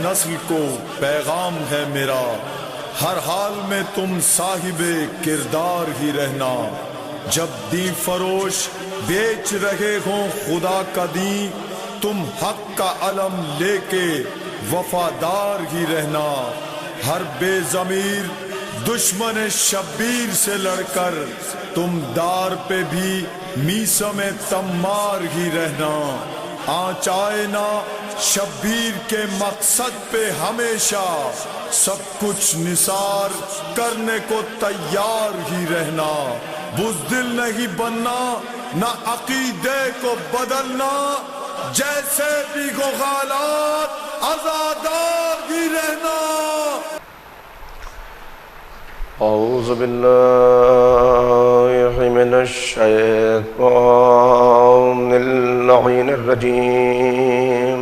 نسل کو پیغام ہے میرا، ہر حال میں تم صاحب کردار ہی رہنا۔ جب دین فروش بیچ رہے ہوں خدا کا دین، تم حق کا علم لے کے وفادار ہی رہنا۔ ہر بے ضمیر دشمن شبیر سے لڑ کر تم دار پہ بھی میثم تمار ہی رہنا۔ آنچ آئے نہ شبیر کے مقصد پہ ہمیشہ، سب کچھ نثار کرنے کو تیار ہی رہنا۔ بزدل نہیں بننا، نہ عقیدے کو بدلنا، جیسے بھی ہو حالات آزادار ہی رہنا۔ اعوذ باللہ من الشیطان اللعین الرجیم،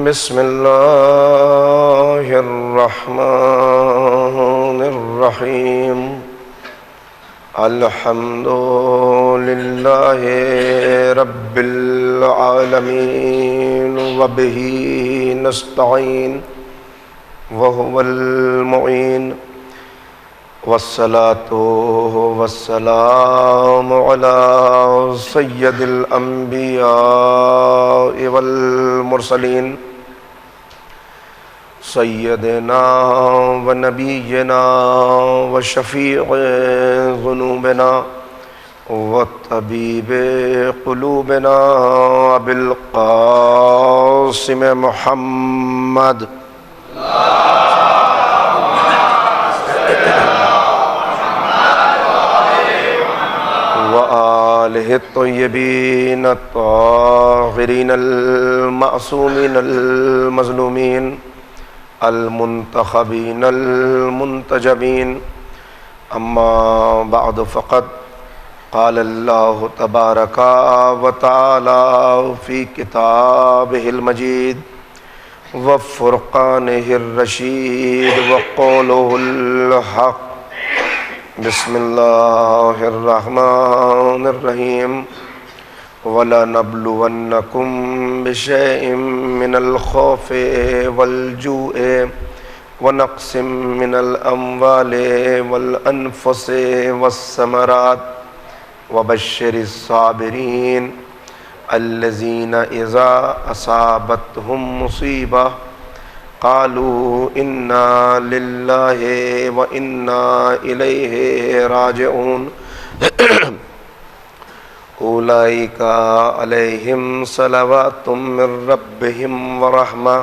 بسم اللہ الرحمن الرحیم۔ الحمد للہ رب العالمین وبہ نستعین وهو المعين، والصلاة والسلام على سيد الأنبياء والمرسلين، سيدنا ونبينا وشفيع ذنوبنا وطبيب قلوبنا أبي القاسم محمد وآلہ الطیبین الطاہرین المعصومین المظلومین المنتخبین المنتجبین۔ اما بعد فقد قال اللہ تبارک و تعالی فی کتابہ المجید وفرقانہ الرشید وقولہ الحق۔ بسم اللہ الرحمن الرحیم۔ وَلَنَبْلُوَنَّكُمْ بِشَيْءٍ مِّنَ الْخَوْفِ وَالْجُوعِ وَنَقْصٍ مِّنَ الْأَمْوَالِ وَالْأَنفُسِ وَالثَّمَرَاتِ وَبَشِّرِ الصَّابِرِينَ الَّذِينَ إِذَا أَصَابَتْهُمْ مُصِيبَةٌ قالوا انا للہ وانا الیہ راجعون۔ اولئک علیہم صلوات من ربہم ورحمہ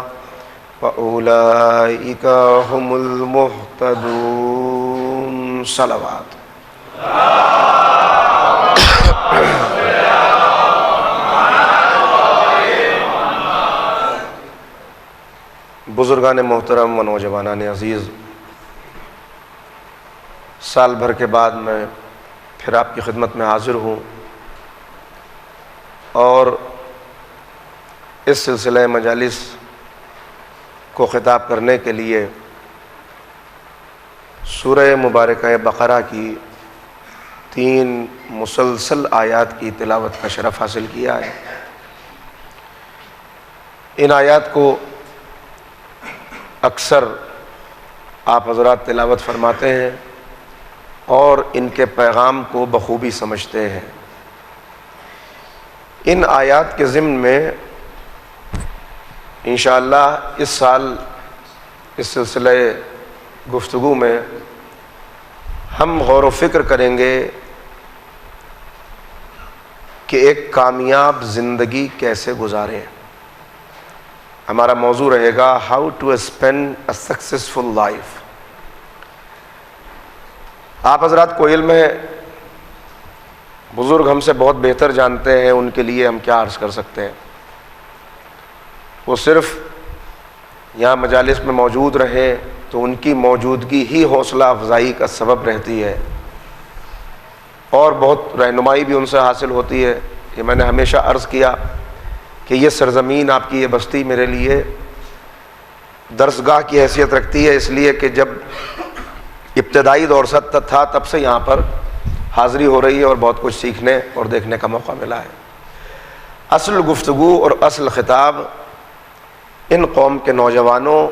واولئک هم المہتدون۔ صلوات۔ بزرگان محترم و نوجوانان عزیز، سال بھر کے بعد میں پھر آپ کی خدمت میں حاضر ہوں، اور اس سلسلہ مجالس کو خطاب کرنے کے لیے سورہ مبارکہ بقرہ کی 3 مسلسل آیات کی تلاوت کا شرف حاصل کیا ہے۔ ان آیات کو اکثر آپ حضرات تلاوت فرماتے ہیں اور ان کے پیغام کو بخوبی سمجھتے ہیں۔ ان آیات کے ضمن میں انشاءاللہ اس سال اس سلسلہ گفتگو میں ہم غور و فکر کریں گے کہ ایک کامیاب زندگی کیسے گزاریں۔ ہمارا موضوع رہے گا how to spend a successful life. آپ حضرات کو علم ہے، بزرگ ہم سے بہت بہتر جانتے ہیں، ان کے لیے ہم کیا عرض کر سکتے ہیں۔ وہ صرف یہاں مجالس میں موجود رہیں تو ان کی موجودگی ہی حوصلہ افزائی کا سبب رہتی ہے، اور بہت رہنمائی بھی ان سے حاصل ہوتی ہے۔ یہ میں نے ہمیشہ عرض کیا کہ یہ سرزمین، آپ کی یہ بستی میرے لیے درسگاہ کی حیثیت رکھتی ہے، اس لیے کہ جب ابتدائی دور سے تھا تب سے یہاں پر حاضری ہو رہی ہے اور بہت کچھ سیکھنے اور دیکھنے کا موقع ملا ہے۔ اصل گفتگو اور اصل خطاب ان قوم کے نوجوانوں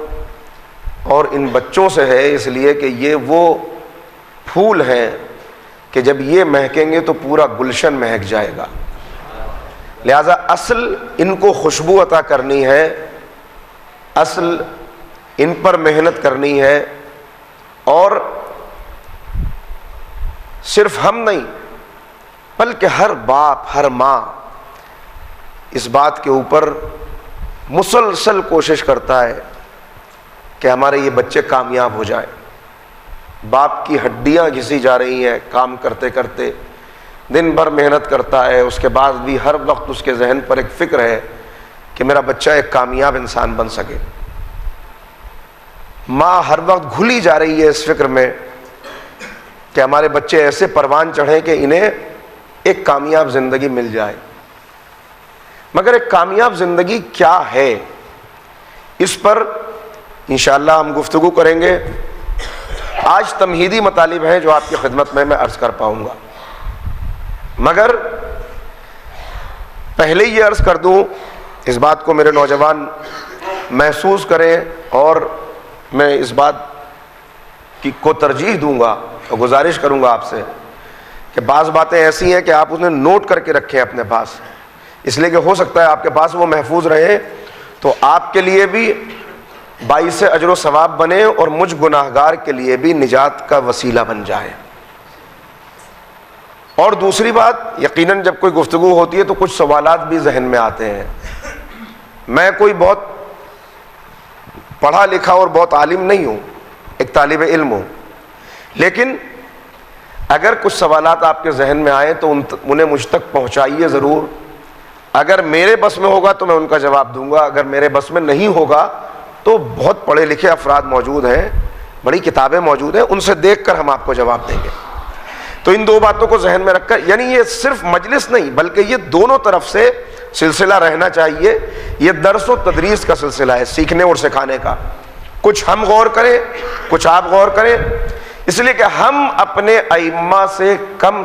اور ان بچوں سے ہے، اس لیے کہ یہ وہ پھول ہیں کہ جب یہ مہکیں گے تو پورا گلشن مہک جائے گا. لہذا اصل ان کو خوشبو عطا کرنی ہے، اصل ان پر محنت کرنی ہے. اور صرف ہم نہیں بلکہ ہر باپ ہر ماں اس بات کے اوپر مسلسل کوشش کرتا ہے کہ ہمارے یہ بچے کامیاب ہو جائیں. باپ کی ہڈیاں گھسی جا رہی ہیں کام کرتے کرتے، دن بھر محنت کرتا ہے، اس کے بعد بھی ہر وقت اس کے ذہن پر ایک فکر ہے کہ میرا بچہ ایک کامیاب انسان بن سکے. ماں ہر وقت گھلی جا رہی ہے اس فکر میں کہ ہمارے بچے ایسے پروان چڑھیں کہ انہیں ایک کامیاب زندگی مل جائے. مگر ایک کامیاب زندگی کیا ہے، اس پر انشاءاللہ ہم گفتگو کریں گے. آج تمہیدی مطالب ہیں جو آپ کی خدمت میں عرض کر پاؤں گا، مگر پہلے یہ عرض کر دوں، اس بات کو میرے نوجوان محسوس کریں اور میں اس بات کو ترجیح دوں گا اور گزارش کروں گا آپ سے کہ بعض باتیں ایسی ہیں کہ آپ انہیں نوٹ کر کے رکھیں اپنے پاس، اس لیے کہ ہو سکتا ہے آپ کے پاس وہ محفوظ رہے تو آپ کے لیے بھی باعث اجر و ثواب بنے اور مجھ گناہگار کے لیے بھی نجات کا وسیلہ بن جائے. اور دوسری بات، یقیناً جب کوئی گفتگو ہوتی ہے تو کچھ سوالات بھی ذہن میں آتے ہیں. میں کوئی بہت پڑھا لکھا اور بہت عالم نہیں ہوں، ایک طالب علم ہوں، لیکن اگر کچھ سوالات آپ کے ذہن میں آئیں تو انہیں مجھ تک پہنچائیے ضرور. اگر میرے بس میں ہوگا تو میں ان کا جواب دوں گا، اگر میرے بس میں نہیں ہوگا تو بہت پڑھے لکھے افراد موجود ہیں، بڑی کتابیں موجود ہیں، ان سے دیکھ کر ہم آپ کو جواب دیں گے. تو ان دو باتوں کو ذہن میں رکھ کر، یعنی یہ صرف مجلس نہیں بلکہ یہ دونوں طرف سے سلسلہ رہنا چاہیے. یہ درس و تدریس کا سلسلہ ہے، سیکھنے اور سکھانے کا. کچھ ہم غور کریں، کچھ آپ غور کریں، اس لیے کہ ہم اپنے ائمہ سے کم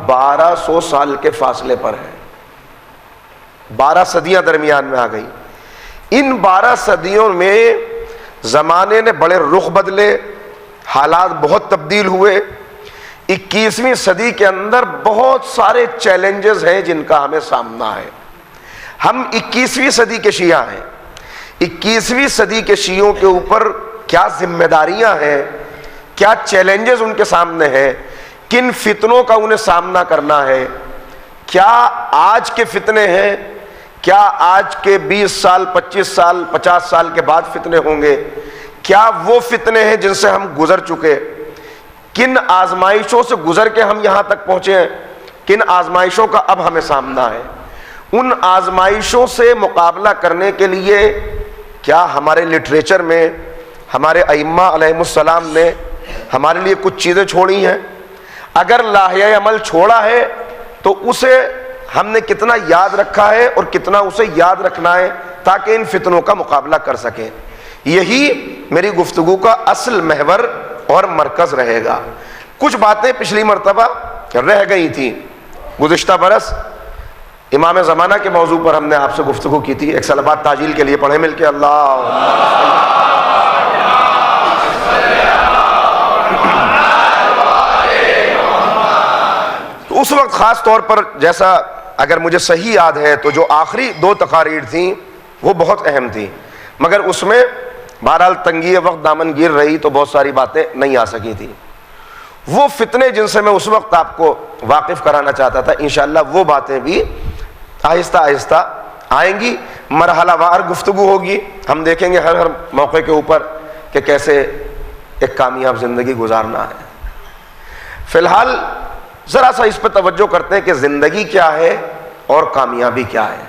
1200 سال کے فاصلے پر ہیں. 12 صدیاں درمیان میں آ گئی. ان 12 صدیوں میں زمانے نے بڑے رخ بدلے، حالات بہت تبدیل ہوئے. 21ویں صدی کے اندر بہت سارے چیلنجز ہیں جن کا ہمیں سامنا ہے. ہم 21ویں صدی کے شیعہ ہیں. 21ویں صدی کے شیعوں کے اوپر کیا ذمہ داریاں ہیں، کیا چیلنجز ان کے سامنے ہیں، کن فتنوں کا انہیں سامنا کرنا ہے، کیا آج کے فتنے ہیں، کیا آج کے 20 سال 25 سال 50 سال کے بعد فتنے ہوں گے، کیا وہ فتنے ہیں جن سے ہم گزر چکے، کن آزمائشوں سے گزر کے ہم یہاں تک پہنچے ہیں، کن آزمائشوں کا اب ہمیں سامنا ہے. ان آزمائشوں سے مقابلہ کرنے کے لیے کیا ہمارے لٹریچر میں ہمارے ائمہ علیہ السلام نے ہمارے لیے کچھ چیزیں چھوڑی ہیں؟ اگر لاحیہ عمل چھوڑا ہے تو اسے ہم نے کتنا یاد رکھا ہے اور کتنا اسے یاد رکھنا ہے تاکہ ان فتنوں کا مقابلہ کر سکیں. یہی میری گفتگو کا اصل محور اور مرکز رہے گا. کچھ باتیں پچھلی مرتبہ رہ گئی تھیں. گزشتہ برس امام زمانہ کے موضوع پر ہم نے آپ سے گفتگو کی تھی. ایک صلوات تعجیل کے لیے پڑھیں مل کے، اللہ. تو اس وقت خاص طور پر، جیسا اگر مجھے صحیح یاد ہے تو جو آخری 2 تقاریر تھیں وہ بہت اہم تھیں، مگر اس میں بہرحال تنگی وقت دامن گیر رہی تو بہت ساری باتیں نہیں آ سکی تھیں. وہ فتنے جن سے میں اس وقت آپ کو واقف کرانا چاہتا تھا، انشاءاللہ وہ باتیں بھی آہستہ آہستہ آئیں گی. مرحلہ وار گفتگو ہوگی. ہم دیکھیں گے ہر موقع کے اوپر کہ کیسے ایک کامیاب زندگی گزارنا ہے. فی الحال ذرا سا اس پہ توجہ کرتے ہیں کہ زندگی کیا ہے اور کامیابی کیا ہے.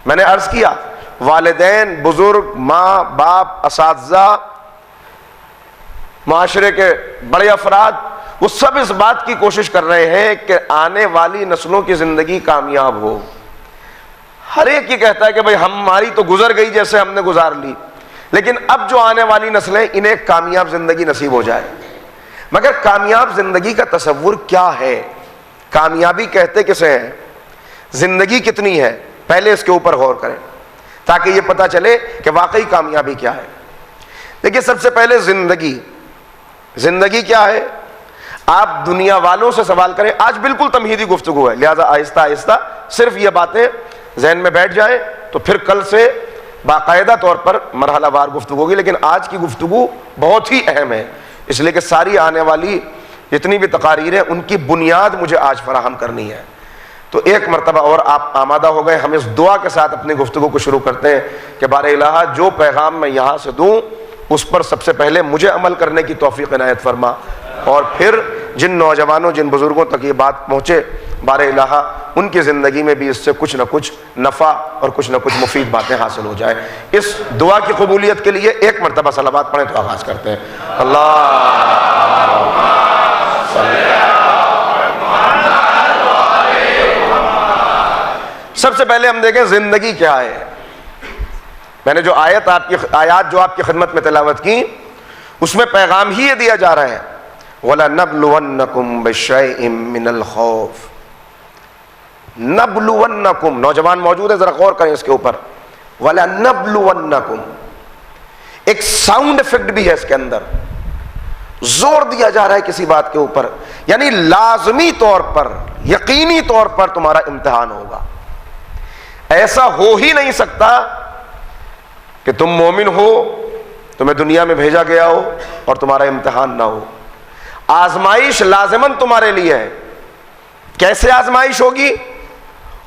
میں نے عرض کیا والدین، بزرگ، ماں باپ، اساتذہ، معاشرے کے بڑے افراد، وہ سب اس بات کی کوشش کر رہے ہیں کہ آنے والی نسلوں کی زندگی کامیاب ہو. ہر ایک یہ کہتا ہے کہ بھئی ہماری تو گزر گئی جیسے ہم نے گزار لی، لیکن اب جو آنے والی نسلیں انہیں کامیاب زندگی نصیب ہو جائے. مگر کامیاب زندگی کا تصور کیا ہے؟ کامیابی کہتے کسے ہیں؟ زندگی کتنی ہے؟ پہلے اس کے اوپر غور کریں. تاکہ یہ پتہ چلے کہ واقعی کامیابی کیا ہے۔ دیکھیے سب سے پہلے زندگی کیا ہے؟ آپ دنیا والوں سے سوال کریں، آج بالکل تمہیدی گفتگو ہے، لہذا آہستہ آہستہ صرف یہ باتیں ذہن میں بیٹھ جائیں، تو پھر کل سے باقاعدہ طور پر مرحلہ وار گفتگو ہوگی، لیکن آج کی گفتگو بہت ہی اہم ہے، اس لیے کہ ساری آنے والی جتنی بھی تقاریر ہیں ان کی بنیاد مجھے آج فراہم کرنی ہے۔ تو ایک مرتبہ اور آپ آمادہ ہو گئے، ہم اس دعا کے ساتھ اپنی گفتگو کو شروع کرتے ہیں کہ بار الہ جو پیغام میں یہاں سے دوں اس پر سب سے پہلے مجھے عمل کرنے کی توفیق عنایت فرما، اور پھر جن نوجوانوں جن بزرگوں تک یہ بات پہنچے بار الہ ان کی زندگی میں بھی اس سے کچھ نہ کچھ نفع اور کچھ نہ کچھ مفید باتیں حاصل ہو جائے۔ اس دعا کی قبولیت کے لیے ایک مرتبہ صلوات پڑھیں تو آغاز کرتے ہیں۔ سب سے پہلے ہم دیکھیں زندگی کیا ہے۔ میں نے جو آیات جو آپ کی خدمت میں تلاوت کی اس میں پیغام ہی یہ دیا جا رہا ہے، وَلَنَبْلُوَنَّكُمْ بِشَيْءٍ مِّنَ الْخَوْفِ۔ نبلونکم، نوجوان موجود ہے ذرا غور کریں اس کے اوپر، وَلَنَبْلُوَنَّكُمْ، ایک ساؤنڈ افیکٹ بھی ہے اس کے اندر، زور دیا جا رہا ہے کسی بات کے اوپر، یعنی لازمی طور پر یقینی طور پر تمہارا امتحان ہوگا۔ ایسا ہو ہی نہیں سکتا کہ تم مومن ہو، تمہیں دنیا میں بھیجا گیا ہو اور تمہارا امتحان نہ ہو۔ آزمائش لازماً تمہارے لیے ہے۔ کیسے آزمائش ہوگی؟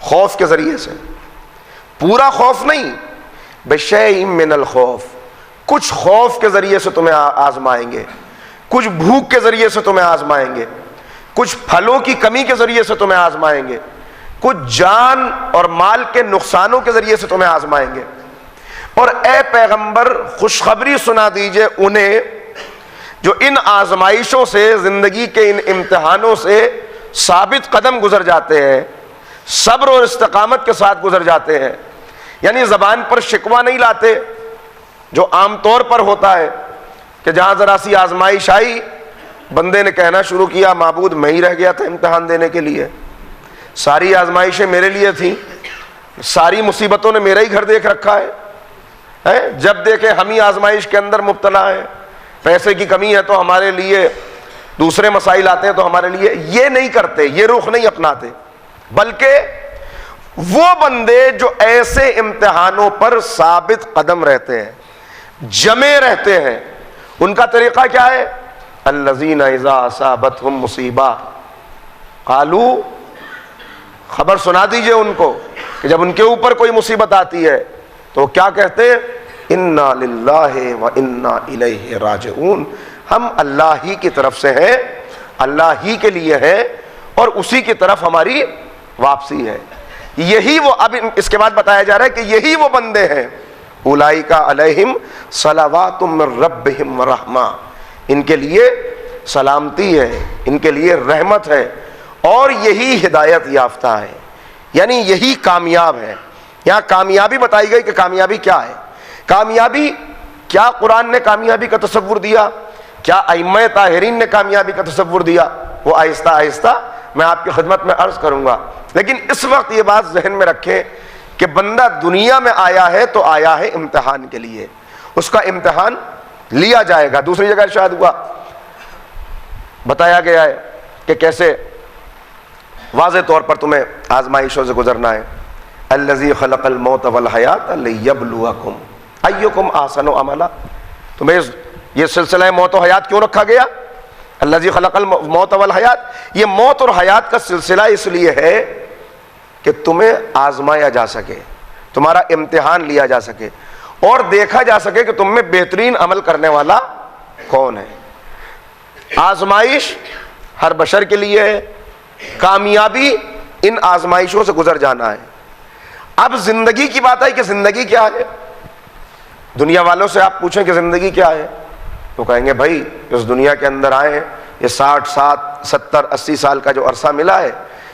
خوف کے ذریعے سے، پورا خوف نہیں، بشیء من الخوف، کچھ خوف کے ذریعے سے تمہیں آزمائیں گے، کچھ بھوک کے ذریعے سے تمہیں آزمائیں گے، کچھ پھلوں کی کمی کے ذریعے سے تمہیں آزمائیں گے، کچھ جان اور مال کے نقصانوں کے ذریعے سے تمہیں آزمائیں گے۔ اور اے پیغمبر خوشخبری سنا دیجئے انہیں جو ان آزمائشوں سے، زندگی کے ان امتحانوں سے ثابت قدم گزر جاتے ہیں، صبر اور استقامت کے ساتھ گزر جاتے ہیں، یعنی زبان پر شکوہ نہیں لاتے جو عام طور پر ہوتا ہے کہ جہاں ذرا سی آزمائش آئی بندے نے کہنا شروع کیا معبود میں ہی رہ گیا تھا امتحان دینے کے لیے، ساری آزمائشیں میرے لیے تھیں، ساری مصیبتوں نے میرا ہی گھر دیکھ رکھا ہے، جب دیکھیں ہم ہی آزمائش کے اندر مبتلا ہیں، پیسے کی کمی ہے تو ہمارے لیے دوسرے مسائل آتے ہیں تو ہمارے لیے، یہ نہیں کرتے، یہ رخ نہیں اپناتے، بلکہ وہ بندے جو ایسے امتحانوں پر ثابت قدم رہتے ہیں، جمے رہتے ہیں، ان کا طریقہ کیا ہے؟ الذین اذا اصابتہم مصیبہ قالوا، خبر سنا دیجئے ان کو کہ جب ان کے اوپر کوئی مصیبت آتی ہے تو وہ کیا کہتے ہیں؟ انا للہ و انا الیہ راجعون، ہم اللہ ہی کی طرف سے ہیں، اللہ ہی کے لیے ہیں اور اسی کی طرف ہماری واپسی ہے۔ یہی وہ، اب اس کے بعد بتایا جا رہا ہے کہ یہی وہ بندے ہیں، اولئک علیہم صلوات من ربہم ورحمہ، ان کے لیے سلامتی ہے، ان کے لیے رحمت ہے، اور یہی ہدایت یافتہ ہے، یعنی یہی کامیاب ہے۔ یہاں کامیابی بتائی گئی کہ کامیابی کیا ہے، کامیابی کیا قرآن نے کامیابی کا تصور دیا، کیا ائمہ طاہرین نے کامیابی کا تصور دیا، وہ آہستہ آہستہ میں آپ کی خدمت میں عرض کروں گا، لیکن اس وقت یہ بات ذہن میں رکھیں کہ بندہ دنیا میں آیا ہے تو آیا ہے امتحان کے لیے، اس کا امتحان لیا جائے گا۔ دوسری جگہ ارشاد ہوا، بتایا گیا ہے کہ کیسے واضح طور پر تمہیں آزمائشوں سے گزرنا ہے۔ الذی خلق الموت والحیات لیبلوکم ایکم احسن عملا، تمہیں یہ سلسلہ موت و حیات کیوں رکھا گیا؟ الذی خلق الموت والحیات، یہ موت اور حیات کا سلسلہ اس لیے ہے کہ تمہیں آزمایا جا سکے، تمہارا امتحان لیا جا سکے اور دیکھا جا سکے کہ تم میں بہترین عمل کرنے والا کون ہے۔ آزمائش ہر بشر کے لیے ہے، کامیابی ان آزمائشوں سے گزر جانا ہے۔ اب زندگی کی بات آئی کہ زندگی کیا ہے؟ دنیا والوں سے آپ پوچھیں کہ زندگی کیا ہے تو کہیں گے بھائی اس دنیا کے اندر آئے ہیں، یہ 60 70 80 سال کا جو عرصہ ملا ہے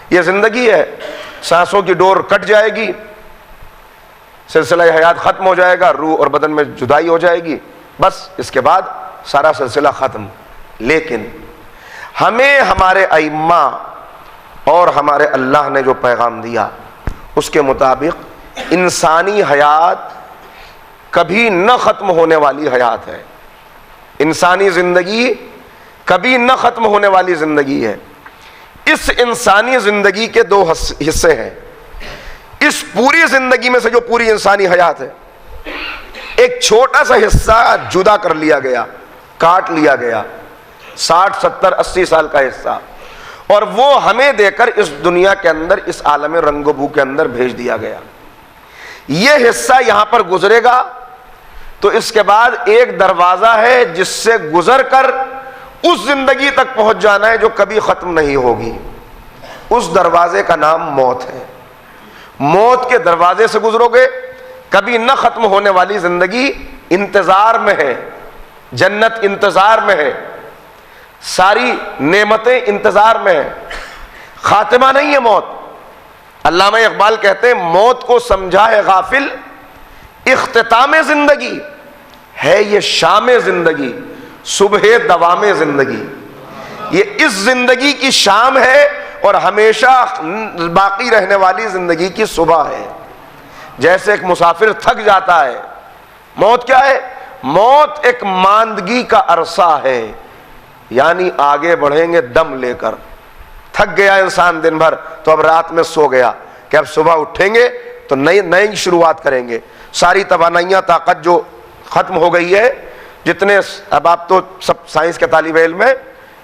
یہ زندگی ہے، سانسوں کی ڈور کٹ جائے گی، سلسلہ حیات ختم ہو جائے گا، روح اور بدن میں جدائی ہو جائے گی، بس اس کے بعد سارا سلسلہ ختم۔ لیکن ہمیں ہمارے ائمہ اور ہمارے اللہ نے جو پیغام دیا اس کے مطابق انسانی حیات کبھی نہ ختم ہونے والی حیات ہے. انسانی زندگی کبھی نہ ختم ہونے والی زندگی ہے. اس انسانی زندگی کے دو حصے ہیں. اس پوری زندگی میں سے جو پوری انسانی حیات ہے، ایک چھوٹا سا حصہ جدا کر لیا گیا، کاٹ لیا گیا، 60 70 80 سال کا حصہ، اور وہ ہمیں دے کر اس دنیا کے اندر، اس عالم رنگ و بو کے اندر بھیج دیا گیا. یہ حصہ یہاں پر گزرے گا تو اس کے بعد ایک دروازہ ہے جس سے گزر کر اس زندگی تک پہنچ جانا ہے جو کبھی ختم نہیں ہوگی. اس دروازے کا نام موت ہے. موت کے دروازے سے گزرو گے، کبھی نہ ختم ہونے والی زندگی انتظار میں ہے، جنت انتظار میں ہے، ساری نعمتیں انتظار میں ہیں. خاتمہ نہیں ہے موت. علامہ اقبال کہتے ہیں موت کو سمجھا ہے غافل، اختتام زندگی ہے یہ شام زندگی، صبح دوام زندگی. یہ اس زندگی کی شام ہے اور ہمیشہ باقی رہنے والی زندگی کی صبح ہے. جیسے ایک مسافر تھک جاتا ہے، موت کیا ہے؟ موت ایک ماندگی کا عرصہ ہے، یعنی آگے بڑھیں گے دم لے کر. تھک گیا انسان دن بھر تو اب رات میں سو گیا کہ اب صبح اٹھیں گے تو نئی شروعات کریں گے. ساری توانائیاں، طاقت جو ختم ہو گئی ہے، جتنے اب آپ تو سب سائنس کے طالب علم ہیں،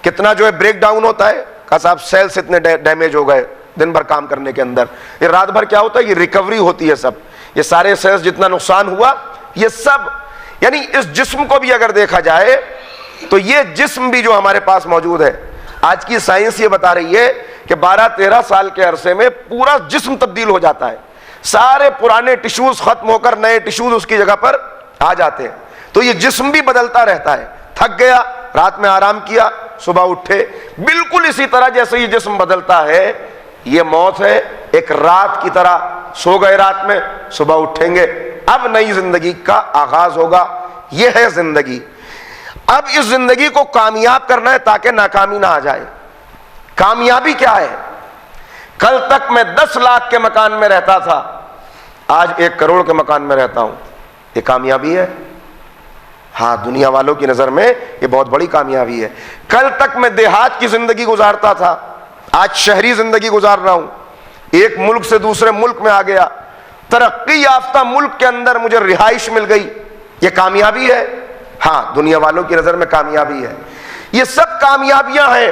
کتنا جو ہے بریک ڈاؤن ہوتا ہے کہ صاحب سیلز اتنے ڈیمیج ہو گئے دن بھر کام کرنے کے اندر. یہ رات بھر کیا ہوتا ہے؟ یہ ریکوری ہوتی ہے. سب یہ سارے سیلز جتنا نقصان ہوا یہ سب، یعنی اس جسم کو بھی اگر دیکھا جائے تو یہ جسم بھی جو ہمارے پاس موجود ہے، آج کی سائنس یہ بتا رہی ہے کہ 12-13 سال کے عرصے میں پورا جسم تبدیل ہو جاتا ہے. سارے پرانے ٹیشوز ختم ہو کر نئے ٹیشوز اس کی جگہ پر آ جاتے ہیں. تو یہ جسم بھی بدلتا رہتا ہے. تھک گیا، رات میں آرام کیا، صبح اٹھے. بالکل اسی طرح جیسے یہ جسم بدلتا ہے، یہ موت ہے ایک رات کی طرح. سو گئے رات میں، صبح اٹھیں گے، اب نئی زندگی کا آغاز ہوگا. یہ ہے زندگی. اب اس زندگی کو کامیاب کرنا ہے تاکہ ناکامی نہ آ جائے. کامیابی کیا ہے؟ کل تک میں 10 لاکھ کے مکان میں رہتا تھا، آج 1 کروڑ کے مکان میں رہتا ہوں. یہ کامیابی ہے؟ ہاں، دنیا والوں کی نظر میں یہ بہت بڑی کامیابی ہے. کل تک میں دیہات کی زندگی گزارتا تھا، آج شہری زندگی گزار رہا ہوں. ایک ملک سے دوسرے ملک میں آ گیا، ترقی یافتہ ملک کے اندر مجھے رہائش مل گئی. یہ کامیابی ہے؟ ہاں، دنیا والوں کی نظر میں کامیابی ہے. یہ سب کامیابیاں ہیں.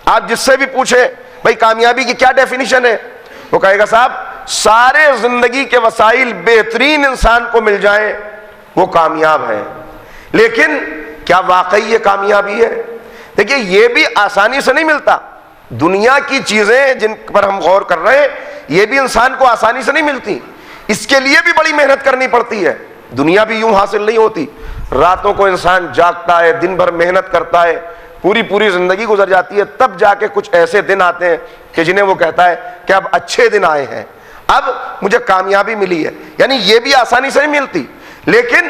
آپ جس سے بھی پوچھے بھائی کامیابی کی کیا ڈیفینیشن ہے، وہ کہے گا صاحب سارے زندگی کے وسائل بہترین انسان کو مل جائیں وہ کامیاب ہے. لیکن کیا واقعی یہ کامیابی ہے؟ دیکھیے، یہ بھی آسانی سے نہیں ملتا. دنیا کی چیزیں جن پر ہم غور کر رہے ہیں، یہ بھی انسان کو آسانی سے نہیں ملتی. اس کے لیے بھی بڑی محنت کرنی پڑتی ہے. دنیا بھی یوں حاصل نہیں ہوتی. راتوں کو انسان جاگتا ہے، دن بھر محنت کرتا ہے، پوری زندگی گزر جاتی ہے، تب جا کے کچھ ایسے دن آتے ہیں کہ جنہیں وہ کہتا ہے کہ اب اچھے دن آئے ہیں، اب مجھے کامیابی ملی ہے. یعنی یہ بھی آسانی سے نہیں ملتی. لیکن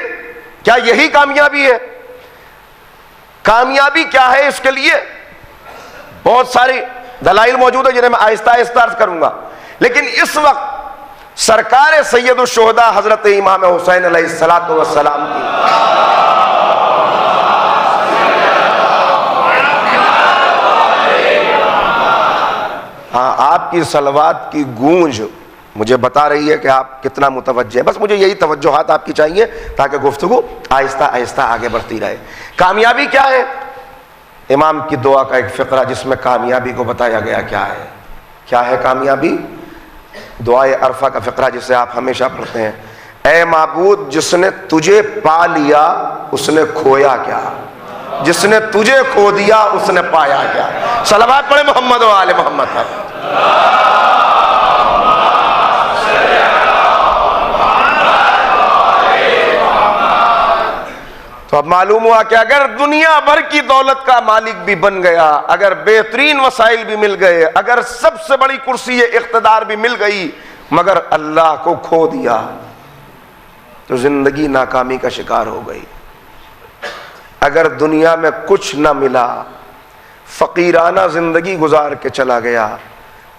کیا یہی کامیابی ہے؟ کامیابی کیا ہے؟ اس کے لیے بہت ساری دلائل موجود ہیں جنہیں میں آہستہ آہستہ عرض کروں گا. لیکن اس وقت سرکار سید الشہداء حضرت امام حسین علیہ الصلوۃ والسلام کی آپ کی صلوات کی گونج مجھے بتا رہی ہے کہ آپ کتنا متوجہ ہیں. بس مجھے یہی توجہات آپ کی چاہیے تاکہ گفتگو آہستہ آہستہ آگے بڑھتی رہے. کامیابی کیا ہے؟ امام کی دعا کا ایک فقرہ جس میں کامیابی کو بتایا گیا. کیا ہے کامیابی؟ دعائے عرفہ کا فقرہ جسے آپ ہمیشہ پڑھتے ہیں. اے معبود، جس نے تجھے پا لیا اس نے کھویا کیا، جس نے تجھے کھو دیا اس نے پایا کیا. صلوات پڑھے محمد و آل محمد پر. تو اب معلوم ہوا کہ اگر دنیا بھر کی دولت کا مالک بھی بن گیا، اگر بہترین وسائل بھی مل گئے، اگر سب سے بڑی کرسی اقتدار بھی مل گئی، مگر اللہ کو کھو دیا تو زندگی ناکامی کا شکار ہو گئی. اگر دنیا میں کچھ نہ ملا، فقیرانہ زندگی گزار کے چلا گیا،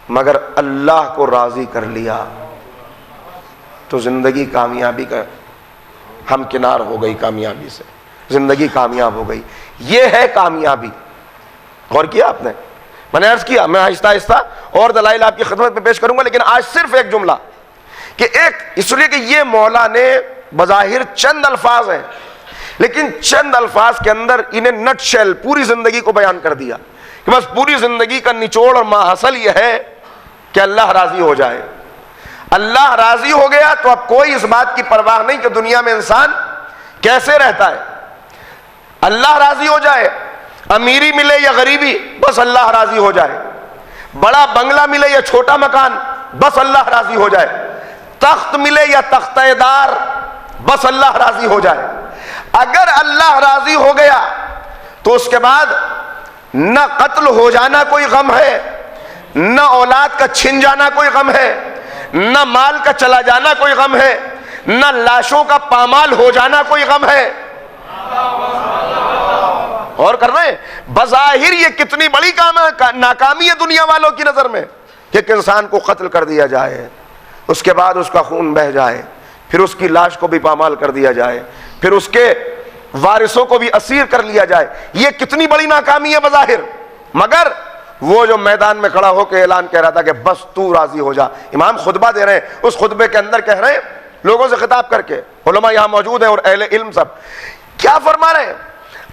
مگر اللہ کو راضی کر لیا تو زندگی کامیابی کا ہمکنار ہو گئی کامیابی سے، زندگی کامیاب ہو گئی. یہ ہے کامیابی. غور کیا آپ نے؟ میں نے عرض کیا میں آہستہ آہستہ اور دلائل آپ کی خدمت میں پیش کروں گا، لیکن آج صرف ایک جملہ کہ اس لیے کہ یہ مولا نے بظاہر چند الفاظ ہیں، لیکن چند الفاظ کے اندر انہیں نٹ شیل پوری زندگی کو بیان کر دیا کہ بس پوری زندگی کا نچوڑ اور ماحصل یہ ہے کہ اللہ راضی ہو جائے. اللہ راضی ہو گیا تو اب کوئی اس بات کی پرواہ نہیں کہ دنیا میں انسان کیسے رہتا ہے. اللہ راضی ہو جائے، امیری ملے یا غریبی، بس اللہ راضی ہو جائے. بڑا بنگلہ ملے یا چھوٹا مکان، بس اللہ راضی ہو جائے. تخت ملے یا تختہ دار، بس اللہ راضی ہو جائے. اگر اللہ راضی ہو گیا تو اس کے بعد نہ قتل ہو جانا کوئی غم ہے، نہ اولاد کا چھن جانا کوئی غم ہے، نہ مال کا چلا جانا کوئی غم ہے، نہ لاشوں کا پامال ہو جانا کوئی غم ہے. اور کر رہے ہیں بظاہر یہ کتنی بڑی ناکامی ہے دنیا والوں کی نظر میں کہ ایک انسان کو قتل کر دیا جائے، اس کے بعد اس کا خون بہہ جائے، پھر اس کی لاش کو بھی پامال کر دیا جائے، پھر اس کے وارثوں کو بھی اسیر کر لیا جائے. یہ کتنی بڑی ناکامی ہے بظاہر. مگر وہ جو میدان میں کھڑا ہو کے اعلان کہہ رہا تھا کہ بس تو راضی ہو جا، امام خطبہ دے رہے ہیں، اس خطبے کے اندر کہہ رہے ہیں لوگوں سے خطاب کر کے، علماء یہاں موجود ہیں اور اہل علم سب، کیا فرما رہے ہیں؟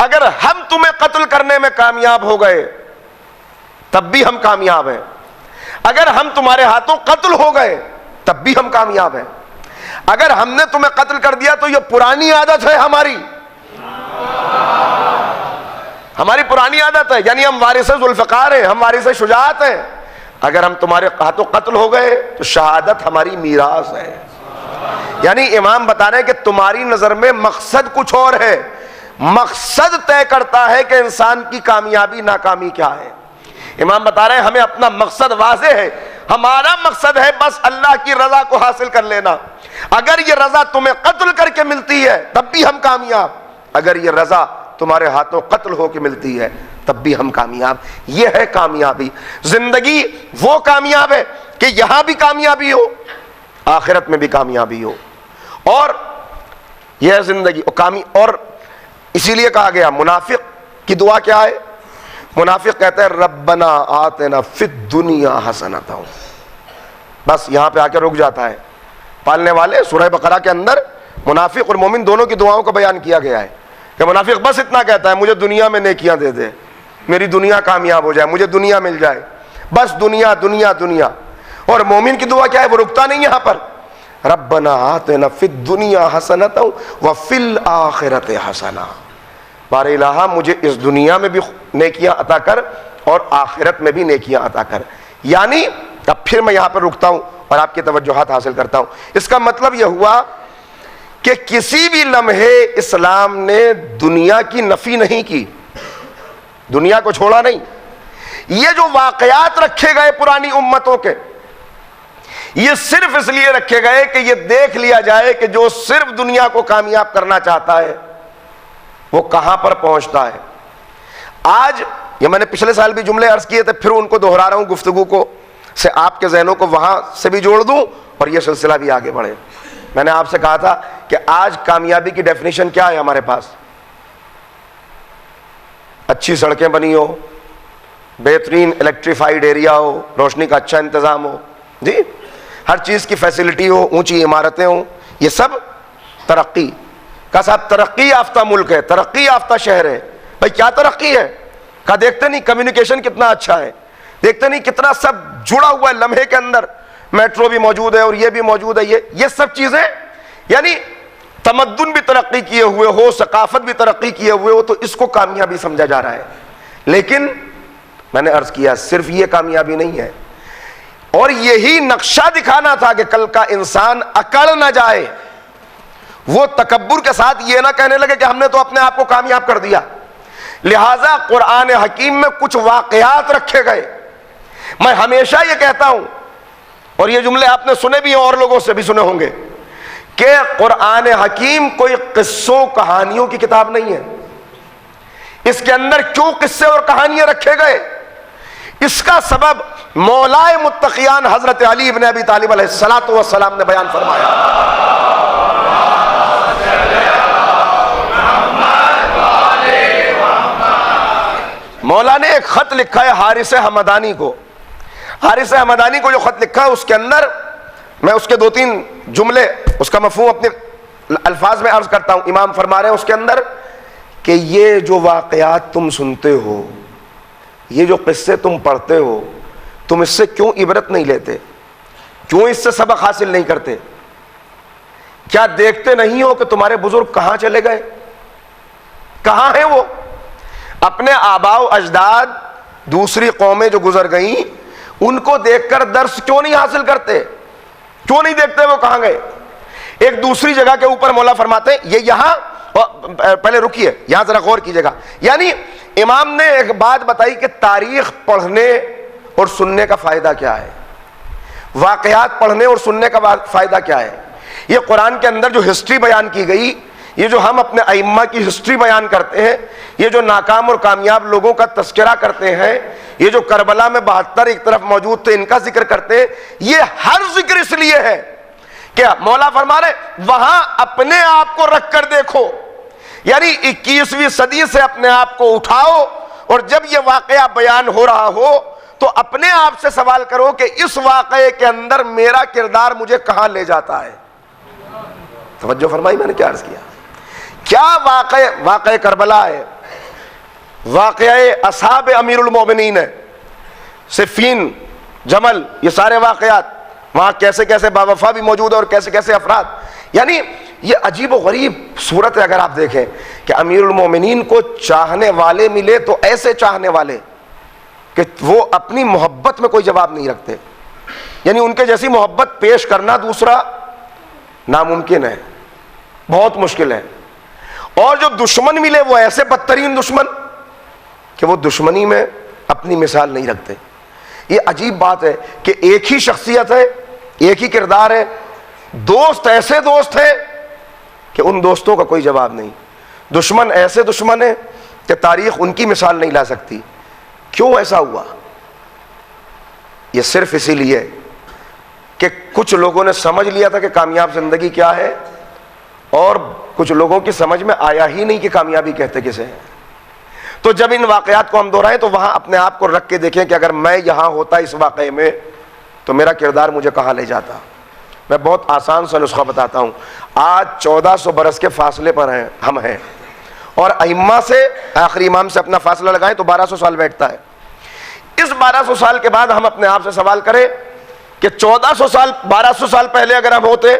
اگر ہم تمہیں قتل کرنے میں کامیاب ہو گئے تب بھی ہم کامیاب ہیں، اگر ہم تمہارے ہاتھوں قتل ہو گئے تب بھی ہم کامیاب ہیں. اگر ہم نے تمہیں قتل کر دیا تو یہ پرانی عادت ہے ہماری پرانی عادت ہے، یعنی ہم وارث ذوالفقار ہیں، ہم وارث شجاعت ہیں. اگر ہم تمہارے ہاتھوں قتل ہو گئے تو شہادت ہماری میراث ہے. یعنی امام بتا رہے ہیں کہ تمہاری نظر میں مقصد کچھ اور ہے، مقصد طے کرتا ہے کہ انسان کی کامیابی ناکامی کیا ہے. امام بتا رہے ہیں ہمیں اپنا مقصد واضح ہے، ہمارا مقصد ہے بس اللہ کی رضا کو حاصل کر لینا. اگر یہ رضا تمہیں قتل کر کے ملتی ہے تب بھی ہم کامیاب، اگر یہ رضا تمہارے ہاتھوں قتل ہو کے ملتی ہے تب بھی ہم کامیاب. یہ ہے کامیابی. زندگی وہ کامیاب ہے کہ یہاں بھی کامیابی ہو، آخرت میں بھی کامیابی ہو. اور یہ زندگی اور اسی لیے کہا گیا منافق کی دعا کیا ہے؟ منافق کہتا ہے ربنا آتنا فی الدنیا حسنۃ. بس یہاں پہ آ کے رک جاتا ہے. پالنے والے سورہ بقرہ کے اندر منافق اور مومن دونوں کی دعاؤں کو بیان کیا گیا ہے کہ منافق بس اتنا کہتا ہے مجھے دنیا میں نیکیاں دے دے، میری دنیا کامیاب ہو جائے، مجھے دنیا مل جائے، بس دنیا دنیا دنیا. اور مومن کی دعا کیا ہے؟ وہ رکتا نہیں یہاں پر، ربنا آتنا فی الدنیا حسنۃ وفی الآخرۃ حسنہ. بار الہ مجھے اس دنیا میں بھی نیکیاں عطا کر اور آخرت میں بھی نیکیاں عطا کر. یعنی اب پھر میں یہاں پر رکتا ہوں اور آپ کی توجہات حاصل کرتا ہوں. اس کا مطلب یہ ہوا کہ کسی بھی لمحے اسلام نے دنیا کی نفی نہیں کی، دنیا کو چھوڑا نہیں. یہ جو واقعات رکھے گئے پرانی امتوں کے، یہ صرف اس لیے رکھے گئے کہ یہ دیکھ لیا جائے کہ جو صرف دنیا کو کامیاب کرنا چاہتا ہے وہ کہاں پر پہنچتا ہے. آج یہ میں نے پچھلے سال بھی جملے عرض کیے تھے، پھر ان کو دہرا رہا ہوں گفتگو کو سے آپ کے ذہنوں کو وہاں سے بھی جوڑ دوں اور یہ سلسلہ بھی آگے بڑھے. میں نے آپ سے کہا تھا کہ آج کامیابی کی ڈیفینیشن کیا ہے ہمارے پاس؟ اچھی سڑکیں بنی ہو، بہترین الیکٹریفائڈ ایریا ہو، روشنی کا اچھا انتظام ہو، جی ہر چیز کی فیسلٹی ہو، اونچی عمارتیں ہوں، یہ سب ترقی کا. صاحب ترقی یافتہ ملک ہے، ترقی یافتہ شہر ہے. بھائی کیا ترقی ہے؟ کہا دیکھتے نہیں کمیونیکیشن کتنا اچھا ہے، دیکھتے نہیں کتنا سب جڑا ہوا ہے لمحے کے اندر، میٹرو بھی موجود ہے اور یہ بھی موجود ہے. یہ سب چیزیں یعنی تمدن بھی ترقی کیے ہوئے ہو، ثقافت بھی ترقی کیے ہوئے ہو تو اس کو کامیابی سمجھا جا رہا ہے. لیکن میں نے عرض کیا صرف یہ کامیابی نہیں ہے، اور یہی نقشہ دکھانا تھا کہ کل کا انسان اکڑ نہ جائے، وہ تکبر کے ساتھ یہ نہ کہنے لگے کہ ہم نے تو اپنے آپ کو کامیاب کر دیا. لہذا قرآن حکیم میں کچھ واقعات رکھے گئے. میں ہمیشہ یہ کہتا ہوں اور یہ جملے آپ نے سنے بھی ہیں اور لوگوں سے بھی سنے ہوں گے کہ قرآن حکیم کوئی قصوں کہانیوں کی کتاب نہیں ہے. اس کے اندر کیوں قصے اور کہانیاں رکھے گئے؟ اس کا سبب مولائے متقیان حضرت علی بن ابی طالب علیہ الصلوۃ والسلام نے بیان فرمایا. مولا نے ایک خط لکھا ہے حارث حمدانی کو. حارث حمدانی کو جو خط لکھا ہے اس کے اندر میں اس کے 2-3 جملے اس کا مفہوم اپنے الفاظ میں عرض کرتا ہوں. امام فرما رہے ہیں اس کے اندر کہ یہ جو واقعات تم سنتے ہو, یہ جو قصے تم پڑھتے ہو, تم اس سے کیوں عبرت نہیں لیتے؟ کیوں اس سے سبق حاصل نہیں کرتے؟ کیا دیکھتے نہیں ہو کہ تمہارے بزرگ کہاں چلے گئے؟ کہاں ہیں وہ؟ اپنے آباء و اجداد, دوسری قومیں جو گزر گئیں, ان کو دیکھ کر درس کیوں نہیں حاصل کرتے؟ کیوں نہیں دیکھتے وہ کہاں گئے؟ ایک دوسری جگہ کے اوپر مولا فرماتے ہیں, یہ یہاں پہلے رکیے, یہاں ذرا غور کیجیے گا. یعنی امام نے ایک بات بتائی کہ تاریخ پڑھنے اور سننے کا فائدہ کیا ہے, واقعات پڑھنے اور سننے کا فائدہ کیا ہے. یہ قرآن کے اندر جو ہسٹری بیان کی گئی, یہ جو ہم اپنے ائمہ کی ہسٹری بیان کرتے ہیں, یہ جو ناکام اور کامیاب لوگوں کا تذکرہ کرتے ہیں, یہ جو کربلا میں 72 ایک طرف موجود تھے ان کا ذکر کرتے ہیں, یہ ہر ذکر اس لیے ہے کہ مولا فرما رہے وہاں اپنے آپ کو رکھ کر دیکھو. یعنی 21ویں صدی سے اپنے آپ کو اٹھاؤ, اور جب یہ واقعہ بیان ہو رہا ہو تو اپنے آپ سے سوال کرو کہ اس واقعے کے اندر میرا کردار مجھے کہاں لے جاتا ہے. توجہ فرمائی میں نے کیا عرض کیا؟ کیا واقعہ کربلا ہے, واقعہ اصحاب امیر المومنین ہے, صفین, جمل, یہ سارے واقعات, وہاں کیسے کیسے باوفا بھی موجود ہے اور کیسے کیسے افراد. یعنی یہ عجیب و غریب صورت ہے. اگر آپ دیکھیں کہ امیر المومنین کو چاہنے والے ملے تو ایسے چاہنے والے کہ وہ اپنی محبت میں کوئی جواب نہیں رکھتے, یعنی ان کے جیسی محبت پیش کرنا دوسرا ناممکن ہے, بہت مشکل ہے. اور جو دشمن ملے وہ ایسے بدترین دشمن کہ وہ دشمنی میں اپنی مثال نہیں رکھتے. یہ عجیب بات ہے کہ ایک ہی شخصیت ہے, ایک ہی کردار ہے, دوست ایسے دوست ہیں کہ ان دوستوں کا کوئی جواب نہیں, دشمن ایسے دشمن ہیں کہ تاریخ ان کی مثال نہیں لا سکتی. کیوں ایسا ہوا؟ یہ صرف اسی لیے کہ کچھ لوگوں نے سمجھ لیا تھا کہ کامیاب زندگی کیا ہے, اور کچھ لوگوں کی سمجھ میں آیا ہی نہیں کہ کامیابی کہتے کسے ہیں. تو جب ان واقعات کو ہم دہرائیں تو وہاں اپنے آپ کو رکھ کے دیکھیں کہ اگر میں یہاں ہوتا اس واقعے میں تو میرا کردار مجھے کہاں لے جاتا. میں بہت آسان سا نسخہ بتاتا ہوں. آج 1400 برس کے فاصلے پر ہیں ہم ہیں, اور ائمہ سے, آخری امام سے اپنا فاصلہ لگائیں تو 1200 سال بیٹھتا ہے. اس 1200 سال کے بعد ہم اپنے آپ سے سوال کریں کہ 1200 سال پہلے اگر ہم ہوتے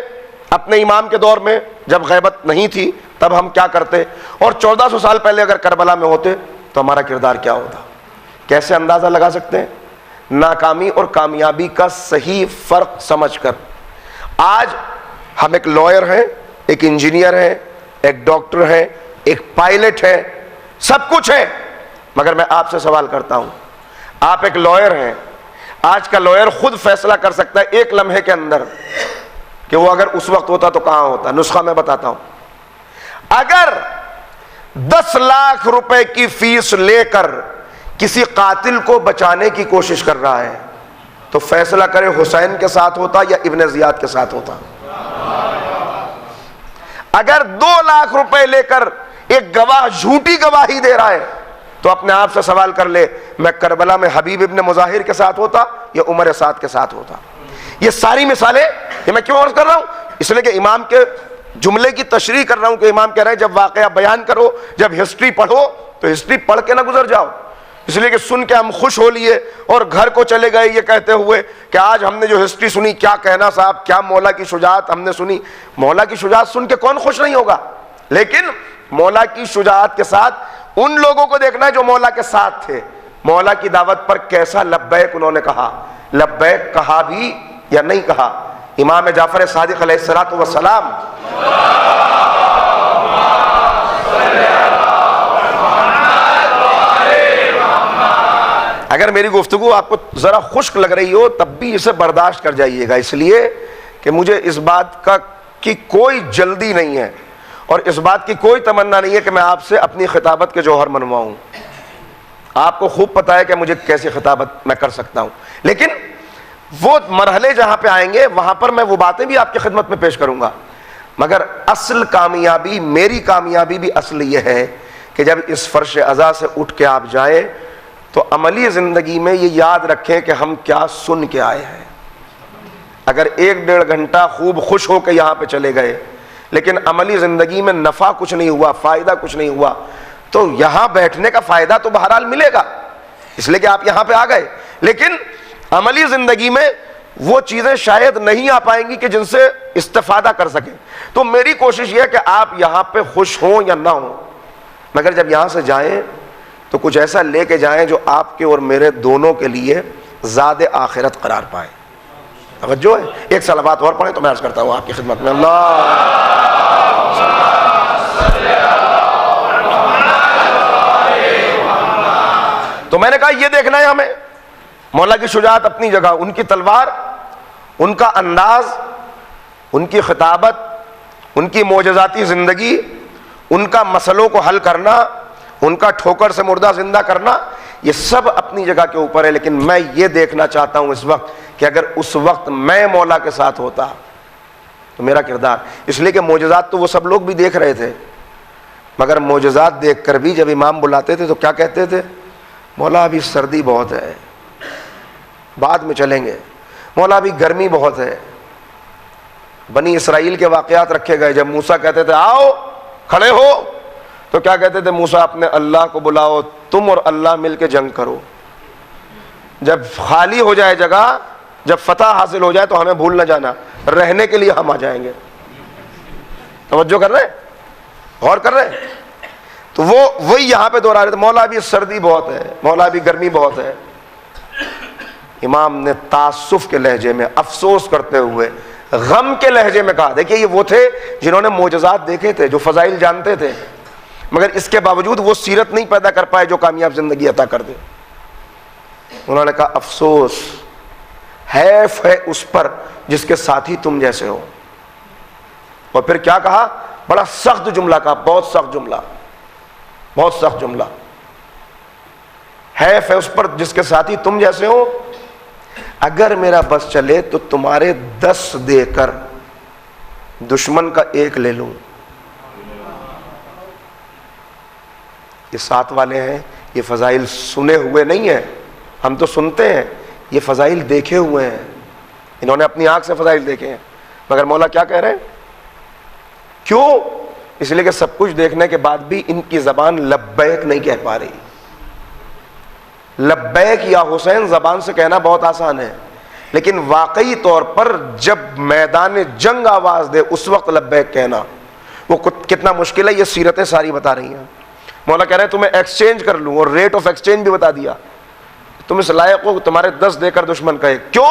اپنے امام کے دور میں جب غیبت نہیں تھی تب ہم کیا کرتے, اور 1400 سال پہلے اگر کربلا میں ہوتے تو ہمارا کردار کیا ہوتا. کیسے اندازہ لگا سکتے ہیں؟ ناکامی اور کامیابی کا صحیح فرق سمجھ کر. آج ہم ایک لائر ہیں, ایک انجینئر ہیں, ایک ڈاکٹر ہیں, ایک پائلٹ ہیں, سب کچھ ہے, مگر میں آپ سے سوال کرتا ہوں, آپ ایک لائر ہیں, آج کا لائر خود فیصلہ کر سکتا ہے ایک لمحے کے اندر کہ وہ اگر اس وقت ہوتا تو کہاں ہوتا. نسخہ میں بتاتا ہوں. اگر 10 لاکھ روپے کی فیس لے کر کسی قاتل کو بچانے کی کوشش کر رہا ہے تو فیصلہ کرے حسین کے ساتھ ہوتا یا ابن زیاد کے ساتھ ہوتا. اگر 2 لاکھ روپے لے کر ایک گواہ جھوٹی گواہی دے رہا ہے تو اپنے آپ سے سوال کر لے, میں کربلا میں حبیب ابن مظاہر کے ساتھ ہوتا یا عمر سعد کے ساتھ ہوتا. یہ ساری مثالیں یہ میں کیوں عرض کر رہا ہوں؟ اس لیے کہ امام کے جملے کی تشریح کر رہا ہوں کہ امام کہہ رہے ہیں جب واقعہ بیان کرو, جب ہسٹری پڑھو تو ہسٹری پڑھ کے نہ گزر جاؤ. اس لیے کہ سن کے ہم خوش ہو لیے اور گھر کو چلے گئے یہ کہتے ہوئے کہ آج ہم نے جو ہسٹری سنی, کیا کہنا صاحب, کیا مولا کی شجاعت ہم نے سنی. مولا کی شجاعت سن کے کون خوش نہیں ہوگا, لیکن مولا کی شجاعت کے ساتھ ان لوگوں کو دیکھنا ہے جو مولا کے ساتھ تھے. مولا کی دعوت پر کیسا لبیک انہوں نے کہا, لبیک کہا بھی یا نہیں کہا. امام جعفر صادق علیہ الصلوۃ والسلام اگر میری گفتگو آپ کو ذرا خشک لگ رہی ہو تب بھی اسے برداشت کر جائیے گا, اس لیے کہ مجھے اس بات کی کوئی جلدی نہیں ہے اور اس بات کی کوئی تمنا نہیں ہے کہ میں آپ سے اپنی خطابت کے جوہر منواؤں. آپ کو خوب پتا ہے کہ مجھے کیسی خطابت میں کر سکتا ہوں, لیکن وہ مرحلے جہاں پہ آئیں گے وہاں پر میں وہ باتیں بھی آپ کی خدمت میں پیش کروں گا. مگر اصل کامیابی, میری کامیابی بھی اصل یہ ہے کہ جب اس فرش عزا سے اٹھ کے آپ جائیں تو عملی زندگی میں یہ یاد رکھیں کہ ہم کیا سن کے آئے ہیں. اگر 1-1.5 گھنٹہ خوب خوش ہو کے یہاں پہ چلے گئے لیکن عملی زندگی میں نفع کچھ نہیں ہوا, فائدہ کچھ نہیں ہوا, تو یہاں بیٹھنے کا فائدہ تو بہرحال ملے گا اس لیے کہ آپ یہاں پہ آ گئے, لیکن عملی زندگی میں وہ چیزیں شاید نہیں آ پائیں گی کہ جن سے استفادہ کر سکیں. تو میری کوشش یہ ہے کہ آپ یہاں پہ خوش ہوں یا نہ ہوں, مگر جب یہاں سے جائیں تو کچھ ایسا لے کے جائیں جو آپ کے اور میرے دونوں کے لیے زاد آخرت قرار پائے. توجہ ہے؟ ایک صلوات اور پڑھیں تو میں عرض کرتا ہوں آپ کی خدمت میں. تو میں نے کہا یہ دیکھنا ہے ہمیں. مولا کی شجاعت اپنی جگہ, ان کی تلوار, ان کا انداز, ان کی خطابت, ان کی معجزاتی زندگی, ان کا مسئلوں کو حل کرنا, ان کا ٹھوکر سے مردہ زندہ کرنا, یہ سب اپنی جگہ کے اوپر ہے. لیکن میں یہ دیکھنا چاہتا ہوں اس وقت کہ اگر اس وقت میں مولا کے ساتھ ہوتا تو میرا کردار. اس لیے کہ معجزات تو وہ سب لوگ بھی دیکھ رہے تھے, مگر معجزات دیکھ کر بھی جب امام بلاتے تھے تو کیا کہتے تھے؟ مولا ابھی سردی بہت ہے, بعد میں چلیں گے. مولا ابھی گرمی بہت ہے. بنی اسرائیل کے واقعات رکھے گئے. جب موسیٰ کہتے تھے آؤ کھڑے ہو, تو کیا کہتے تھے؟ موسیٰ اپنے اللہ کو بلاؤ, تم اور اللہ مل کے جنگ کرو. جب خالی ہو جائے جگہ, جب فتح حاصل ہو جائے تو ہمیں بھول نہ جانا, رہنے کے لیے ہم آ جائیں گے. توجہ کر رہے ہیں؟ غور کر رہے ہیں؟ تو وہی یہاں پہ دوہرا رہے تھے, مولا ابھی سردی بہت ہے, مولا ابھی گرمی بہت ہے. امام نے تاسف کے لہجے میں, افسوس کرتے ہوئے, غم کے لہجے میں کہا. دیکھیے یہ وہ تھے جنہوں نے معجزات دیکھے تھے, جو فضائل جانتے تھے, مگر اس کے باوجود وہ سیرت نہیں پیدا کر پائے جو کامیاب زندگی عطا کر دے. انہوں نے کہا افسوس, حیف ہے اس پر جس کے ساتھی تم جیسے ہو. اور پھر کیا کہا؟ بڑا سخت جملہ کہا, بہت سخت جملہ, بہت سخت جملہ. حیف ہے اس پر جس کے ساتھی تم جیسے ہو. اگر میرا بس چلے تو تمہارے 10 دے کر دشمن کا 1 لے لوں. یہ 7 والے ہیں, یہ فضائل سنے ہوئے نہیں ہیں, ہم تو سنتے ہیں, یہ فضائل دیکھے ہوئے ہیں. انہوں نے اپنی آنکھ سے فضائل دیکھے ہیں. مگر مولا کیا کہہ رہے ہیں؟ کیوں؟ اس لیے کہ سب کچھ دیکھنے کے بعد بھی ان کی زبان لبیک نہیں کہہ پا رہی. لبیک یا حسین زبان سے کہنا بہت آسان ہے, لیکن واقعی طور پر جب میدان جنگ آواز دے اس وقت لبیک کہنا وہ کتنا مشکل ہے. یہ سیرتیں ساری بتا رہی ہیں. مولا کہہ رہے ہیں تمہیں ایکسچینج کر لوں, اور ریٹ آف ایکسچینج بھی بتا دیا. تم اس لائق ہو تمہارے 10 دے کر دشمن کا 1. کیوں؟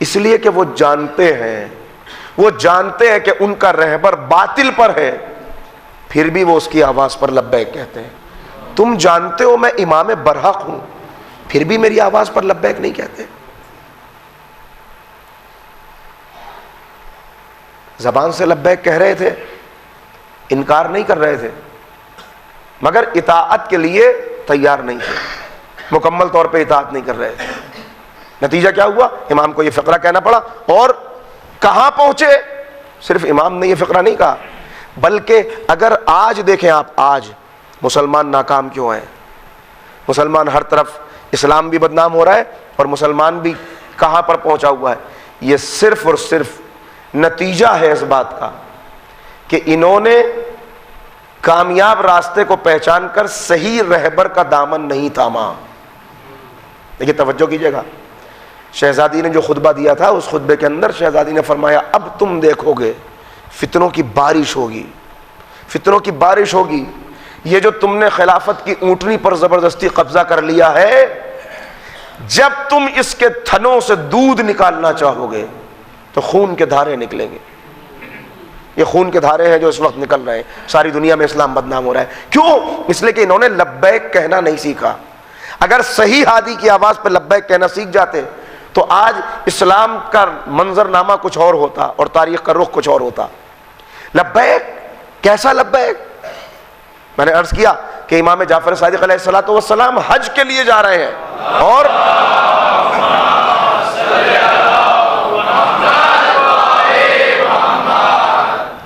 اس لیے کہ وہ جانتے ہیں, وہ جانتے ہیں کہ ان کا رہبر باطل پر ہے, پھر بھی وہ اس کی آواز پر لبیک کہتے ہیں. تم جانتے ہو میں امام برحق ہوں, پھر بھی میری آواز پر لبیک نہیں کہتے. زبان سے لبیک کہہ رہے تھے, انکار نہیں کر رہے تھے, مگر اطاعت کے لیے تیار نہیں تھے, مکمل طور پہ اطاعت نہیں کر رہے تھے. نتیجہ کیا ہوا؟ امام کو یہ فقرہ کہنا پڑا. اور کہاں پہنچے؟ صرف امام نے یہ فقرہ نہیں کہا, بلکہ اگر آج دیکھیں آپ, آج مسلمان ناکام کیوں ہیں؟ مسلمان ہر طرف, اسلام بھی بدنام ہو رہا ہے اور مسلمان بھی کہاں پر پہنچا ہوا ہے. یہ صرف اور صرف نتیجہ ہے اس بات کا کہ انہوں نے کامیاب راستے کو پہچان کر صحیح رہبر کا دامن نہیں تھاما. دیکھیے توجہ کیجیے گا, شہزادی نے جو خطبہ دیا تھا اس خطبے کے اندر شہزادی نے فرمایا اب تم دیکھو گے فتنوں کی بارش ہوگی, فتنوں کی بارش ہوگی. یہ جو تم نے خلافت کی اونٹنی پر زبردستی قبضہ کر لیا ہے, جب تم اس کے تھنوں سے دودھ نکالنا چاہو گے تو خون کے دھارے نکلیں گے. یہ خون کے دھارے ہیں جو اس وقت نکل رہے ہیں. ساری دنیا میں اسلام بدنام ہو رہا ہے. کیوں؟ اس لیے کہ انہوں نے لبیک کہنا نہیں سیکھا. اگر صحیح ہادی کی آواز پہ لبیک کہنا سیکھ جاتے تو آج اسلام کا منظرنامہ کچھ اور ہوتا اور تاریخ کا رخ کچھ اور ہوتا. لبیک, کیسا لبیک؟ میں نے عرض کیا کہ امام جعفر صادق علیہ الصلوۃ والسلام حج کے لیے جا رہے ہیں اور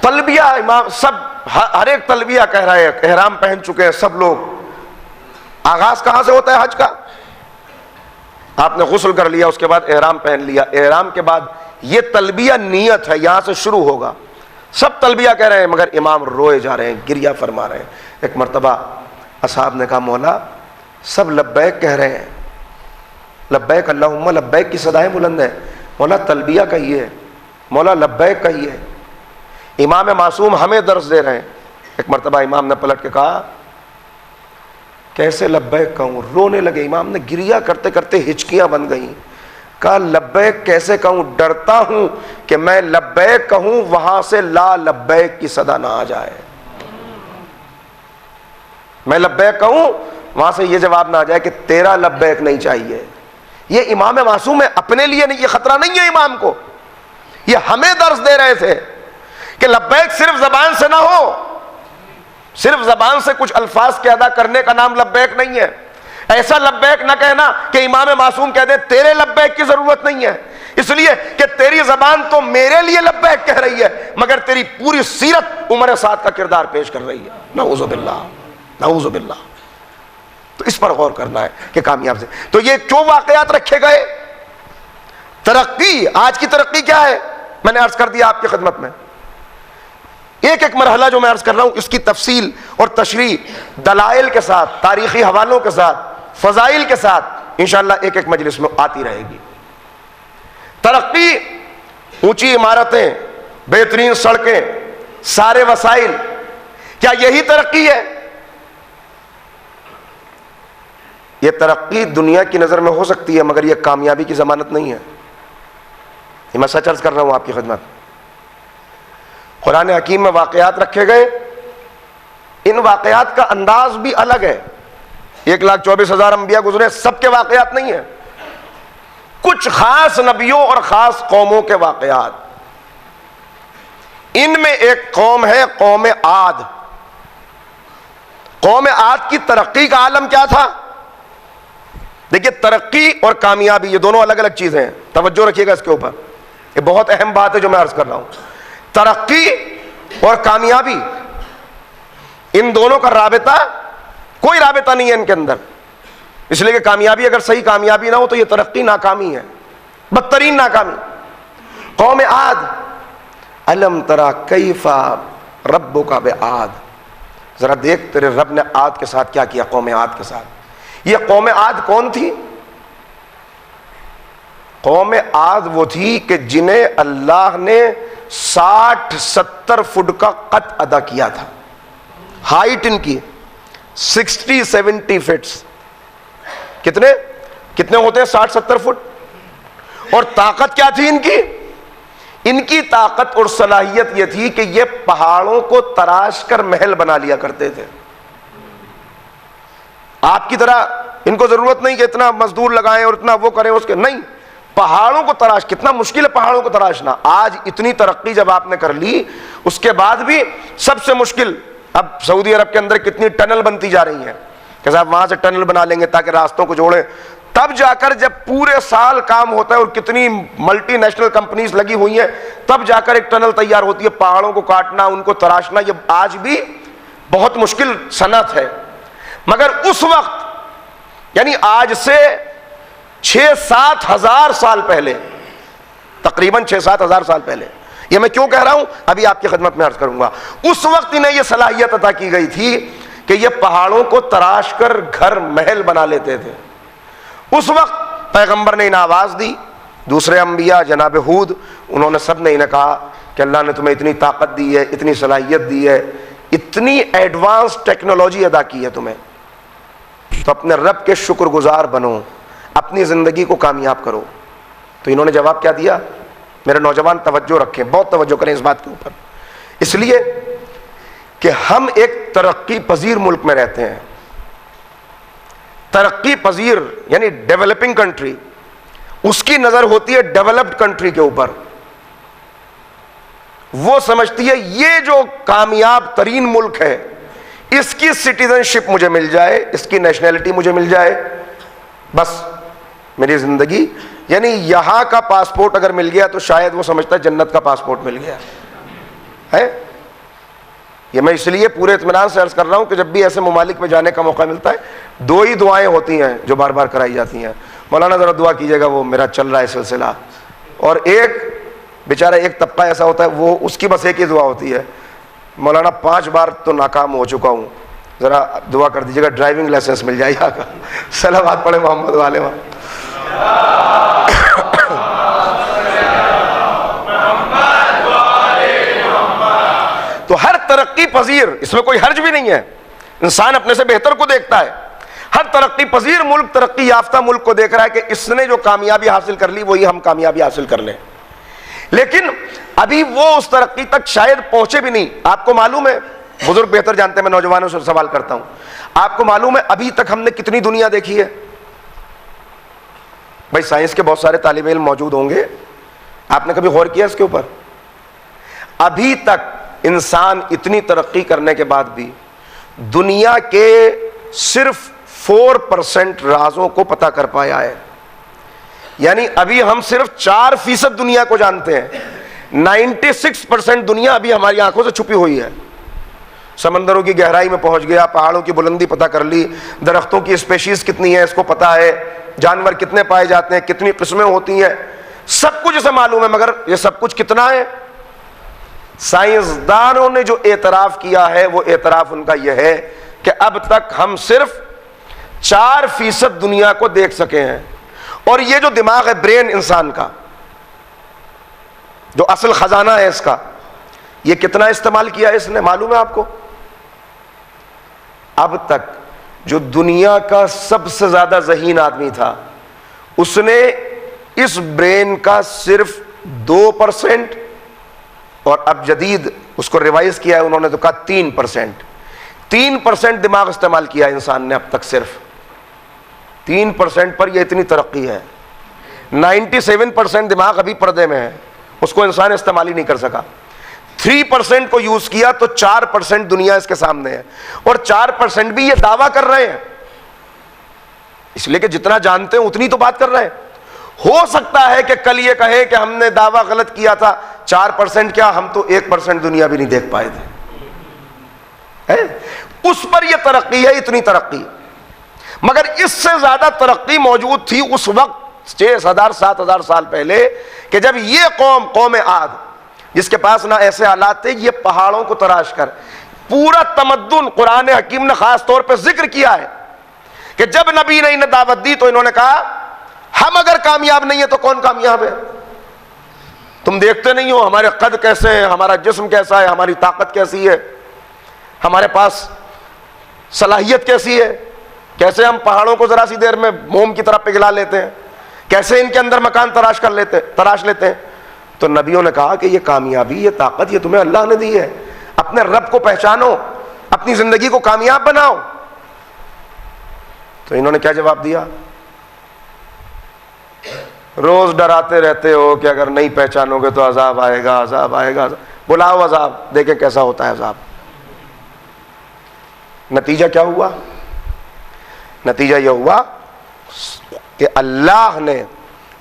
تلبیہ امام سب ہر ایک تلبیہ کہہ رہے ہیں, احرام پہن چکے ہیں سب لوگ, آغاز کہاں سے ہوتا ہے حج کا؟ آپ نے غسل کر لیا، اس کے بعد احرام پہن لیا، احرام کے بعد یہ تلبیہ نیت ہے، یہاں سے شروع ہوگا. سب تلبیہ کہہ رہے ہیں مگر امام روئے جا رہے ہیں، گریہ فرما رہے ہیں. ایک مرتبہ اصحاب نے کہا مولا سب لبیک کہہ رہے ہیں، لبیک اللہم لبیک کی صدائیں بلند ہیں، مولا تلبیہ کہیے، مولا لبیک کہیے. امام معصوم ہمیں درس دے رہے ہیں. ایک مرتبہ امام نے پلٹ کے کہا کیسے لبیک کہوں؟ رونے لگے. امام نے گریہ کرتے کرتے ہچکیاں بن گئیں. کہا لبیک کیسے کہوں؟ ڈرتا ہوں کہ میں لبیک کہوں وہاں سے لا لبیک کی صدا نہ آ جائے. میں لبیک کہوں وہاں سے یہ جواب نہ آ جائے کہ تیرا لبیک نہیں چاہیے. یہ امام معصوم ہے، اپنے لیے نہیں، یہ خطرہ نہیں ہے امام کو، یہ ہمیں درس دے رہے تھے کہ لبیک صرف زبان سے نہ ہو، صرف زبان سے کچھ الفاظ کے ادا کرنے کا نام لبیک نہیں ہے. ایسا لبیک نہ کہنا کہ امام معصوم کہہ دے تیرے لبیک کی ضرورت نہیں ہے، اس لیے کہ تیری زبان تو میرے لیے لبیک کہہ رہی ہے مگر تیری پوری سیرت عمر سعد کا کردار پیش کر رہی ہے. نعوذ باللہ، نعوذ باللہ. تو اس پر غور کرنا ہے کہ کامیاب سے. تو یہ جو واقعات رکھے گئے، ترقی، آج کی ترقی کیا ہے میں نے عرض کر دیا آپ کی خدمت میں. ایک ایک مرحلہ جو میں عرض کر رہا ہوں اس کی تفصیل اور تشریح دلائل کے ساتھ، تاریخی حوالوں کے ساتھ، فضائل کے ساتھ انشاءاللہ ایک ایک مجلس میں آتی رہے گی. ترقی، اونچی عمارتیں، بہترین سڑکیں، سارے وسائل، کیا یہی ترقی ہے؟ یہ ترقی دنیا کی نظر میں ہو سکتی ہے مگر یہ کامیابی کی ضمانت نہیں ہے. یہ میں سچ عرض کر رہا ہوں آپ کی خدمت. قرآن حکیم میں واقعات رکھے گئے، ان واقعات کا انداز بھی الگ ہے. 1,24,000 انبیاء گزرے، سب کے واقعات نہیں ہیں، کچھ خاص نبیوں اور خاص قوموں کے واقعات. ان میں ایک قوم ہے قوم عاد. قوم عاد کی ترقی کا عالم کیا تھا؟ دیکھیے ترقی اور کامیابی یہ دونوں الگ الگ چیزیں ہیں، توجہ رکھیے گا اس کے اوپر، یہ بہت اہم بات ہے جو میں عرض کر رہا ہوں. ترقی اور کامیابی، ان دونوں کا رابطہ، کوئی رابطہ نہیں ہے ان کے اندر. اس لیے کہ کامیابی اگر صحیح کامیابی نہ ہو تو یہ ترقی ناکامی ہے، بدترین ناکامی. قوم عاد، الم تری کیف ربک بعاد، ذرا دیکھ تیرے رب نے عاد کے ساتھ کیا کیا. قوم عاد کے ساتھ، یہ قوم عاد کون تھی؟ قوم عاد وہ تھی کہ جنہیں اللہ نے 60-70 فٹ کا قط ادا کیا تھا. ہائٹ ان کی 60-70 فٹس. کتنے ہوتے ہیں 60-70 فٹ؟ اور طاقت کیا تھی ان کی؟ ان کی طاقت اور صلاحیت یہ تھی کہ یہ پہاڑوں کو تراش کر محل بنا لیا کرتے تھے. آپ کی طرح ان کو ضرورت نہیں کہ اتنا مزدور لگائیں اور اتنا وہ کریں اس کے، نہیں، پہاڑوں کو تراش. کتنا مشکل ہے پہاڑوں کو تراشنا. آج اتنی ترقی جب آپ نے کر لی اس کے بعد بھی سب سے مشکل، اب سعودی عرب کے اندر کتنی ٹنل بنتی جا رہی ہیں کہ صاحب وہاں سے ٹنل بنا لیں گے تاکہ راستوں کو جوڑیں. تب جا کر جب پورے سال کام ہوتا ہے اور کتنی ملٹی نیشنل کمپنیز لگی ہوئی ہیں تب جا کر ایک ٹنل تیار ہوتی ہے. پہاڑوں کو کاٹنا، ان کو تراشنا، یہ آج بھی بہت مشکل صنعت ہے. مگر اس وقت یعنی آج سے 6-7 ہزار سال پہلے، تقریباً 6-7 ہزار سال پہلے، یہ میں کیوں کہہ رہا ہوں ابھی آپ کی خدمت میں عرض کروں گا. اس وقت انہیں یہ صلاحیت عطا کی گئی تھی کہ یہ پہاڑوں کو تراش کر گھر محل بنا لیتے تھے. اس وقت پیغمبر نے انہیں آواز دی، دوسرے انبیاء جناب ہود، انہوں نے سب نے انہیں کہا کہ اللہ نے تمہیں اتنی طاقت دی ہے، اتنی صلاحیت دی ہے، اتنی ایڈوانس ٹیکنالوجی ادا کی ہے تمہیں، تو اپنے رب کے شکر گزار بنو، اپنی زندگی کو کامیاب کرو. تو انہوں نے جواب کیا دیا؟ میرے نوجوان توجہ رکھیں، بہت توجہ کریں اس بات کے اوپر، اس لیے کہ ہم ایک ترقی پذیر ملک میں رہتے ہیں. ترقی پذیر یعنی ڈیولپنگ کنٹری، اس کی نظر ہوتی ہے ڈیولپڈ کنٹری کے اوپر. وہ سمجھتی ہے یہ جو کامیاب ترین ملک ہے اس کی سٹیزن شپ مجھے مل جائے، اس کی نیشنلٹی مجھے مل جائے، بس میری زندگی، یعنی یہاں کا پاسپورٹ اگر مل گیا تو شاید وہ سمجھتا ہے جنت کا پاسپورٹ مل گیا ہے. یہ میں اس لیے پورے اطمینان سے عرض کر رہا ہوں کہ جب بھی ایسے ممالک میں جانے کا موقع ملتا ہے 2 ہی دعائیں ہوتی ہیں جو بار بار کرائی جاتی ہیں. مولانا ذرا دعا کیجیے گا، وہ میرا چل رہا ہے سلسلہ. اور ایک بیچارہ ایک طبقہ ایسا ہوتا ہے وہ اس کی بس ایک ہی دعا ہوتی ہے، مولانا 5 بار تو ناکام ہو چکا ہوں، ذرا دعا کر دیجیے گا ڈرائیونگ لائسنس مل جائے گا. صلوات پڑھے محمد والے وہاں. تو ہر ترقی پذیر، اس میں کوئی حرج بھی نہیں ہے، انسان اپنے سے بہتر کو دیکھتا ہے. ہر ترقی پذیر ملک ترقی یافتہ ملک کو دیکھ رہا ہے کہ اس نے جو کامیابی حاصل کر لی وہی ہم کامیابی حاصل کر لیں. لیکن ابھی وہ اس ترقی تک شاید پہنچے بھی نہیں. آپ کو معلوم ہے، بزرگ بہتر جانتے ہیں، میں نوجوانوں سے سوال کرتا ہوں، آپ کو معلوم ہے ابھی تک ہم نے کتنی دنیا دیکھی ہے؟ بھائی سائنس کے بہت سارے طالب علم موجود ہوں گے، آپ نے کبھی غور کیا اس کے اوپر؟ ابھی تک انسان اتنی ترقی کرنے کے بعد بھی دنیا کے صرف 4% رازوں کو پتہ کر پایا ہے. یعنی ابھی ہم صرف 4% دنیا کو جانتے ہیں. 96% دنیا ابھی ہماری آنکھوں سے چھپی ہوئی ہے. سمندروں کی گہرائی میں پہنچ گیا، پہاڑوں کی بلندی پتہ کر لی، درختوں کی اسپیشیز کتنی ہے اس کو پتہ ہے، جانور کتنے پائے جاتے ہیں، کتنی قسمیں ہوتی ہیں، سب کچھ اسے معلوم ہے. مگر یہ سب کچھ کتنا ہے؟ سائنسدانوں نے جو اعتراف کیا ہے وہ اعتراف ان کا یہ ہے کہ اب تک ہم صرف 4% دنیا کو دیکھ سکے ہیں. اور یہ جو دماغ ہے، برین انسان کا جو اصل خزانہ ہے اس کا، یہ کتنا استعمال کیا ہے اس نے معلوم ہے آپ کو؟ اب تک جو دنیا کا سب سے زیادہ ذہین آدمی تھا اس نے اس برین کا صرف 2%، اور اب جدید اس کو ریوائز کیا ہے انہوں نے تو کہا 3% دماغ استعمال کیا انسان نے اب تک. صرف 3% پر یہ اتنی ترقی ہے. 97% دماغ ابھی پردے میں ہے، اس کو انسان استعمال ہی نہیں کر سکا. 3% کو یوز کیا تو 4% دنیا اس کے سامنے ہے، اور 4% بھی یہ دعویٰ کر رہے ہیں، اس لیے کہ جتنا جانتے ہیں اتنی تو بات کر رہے ہیں. ہو سکتا ہے کہ کل یہ کہے کہ ہم نے دعویٰ غلط کیا تھا، 4% کیا، ہم تو 1% دنیا بھی نہیں دیکھ پائے تھے. اس پر یہ ترقی ہے، اتنی ترقی. مگر اس سے زیادہ ترقی موجود تھی اس وقت 6,000-7,000 سال پہلے، کہ جب یہ قوم عاد، جس کے پاس نہ ایسے آلات تھے، یہ پہاڑوں کو تراش کر پورا تمدن، قرآن حکیم نے خاص طور پہ ذکر کیا ہے کہ جب نبی نے انہیں دعوت دی تو انہوں نے کہا ہم اگر کامیاب نہیں ہیں تو کون کامیاب ہے؟ تم دیکھتے نہیں ہو ہمارے قد کیسے ہیں، ہمارا جسم کیسا ہے، ہماری طاقت کیسی ہے، ہمارے پاس صلاحیت کیسی ہے، کیسے ہم پہاڑوں کو ذرا سی دیر میں موم کی طرح پگھلا لیتے ہیں، کیسے ان کے اندر مکان تراش لیتے ہیں. تو نبیوں نے کہا کہ یہ کامیابی، یہ طاقت، یہ تمہیں اللہ نے دی ہے، اپنے رب کو پہچانو، اپنی زندگی کو کامیاب بناؤ. تو انہوں نے کیا جواب دیا؟ روز ڈراتے رہتے ہو کہ اگر نہیں پہچانو گے تو عذاب آئے گا، عذاب آئے گا. بلاؤ عذاب، دیکھیں کیسا ہوتا ہے عذاب. نتیجہ کیا ہوا؟ نتیجہ یہ ہوا کہ اللہ نے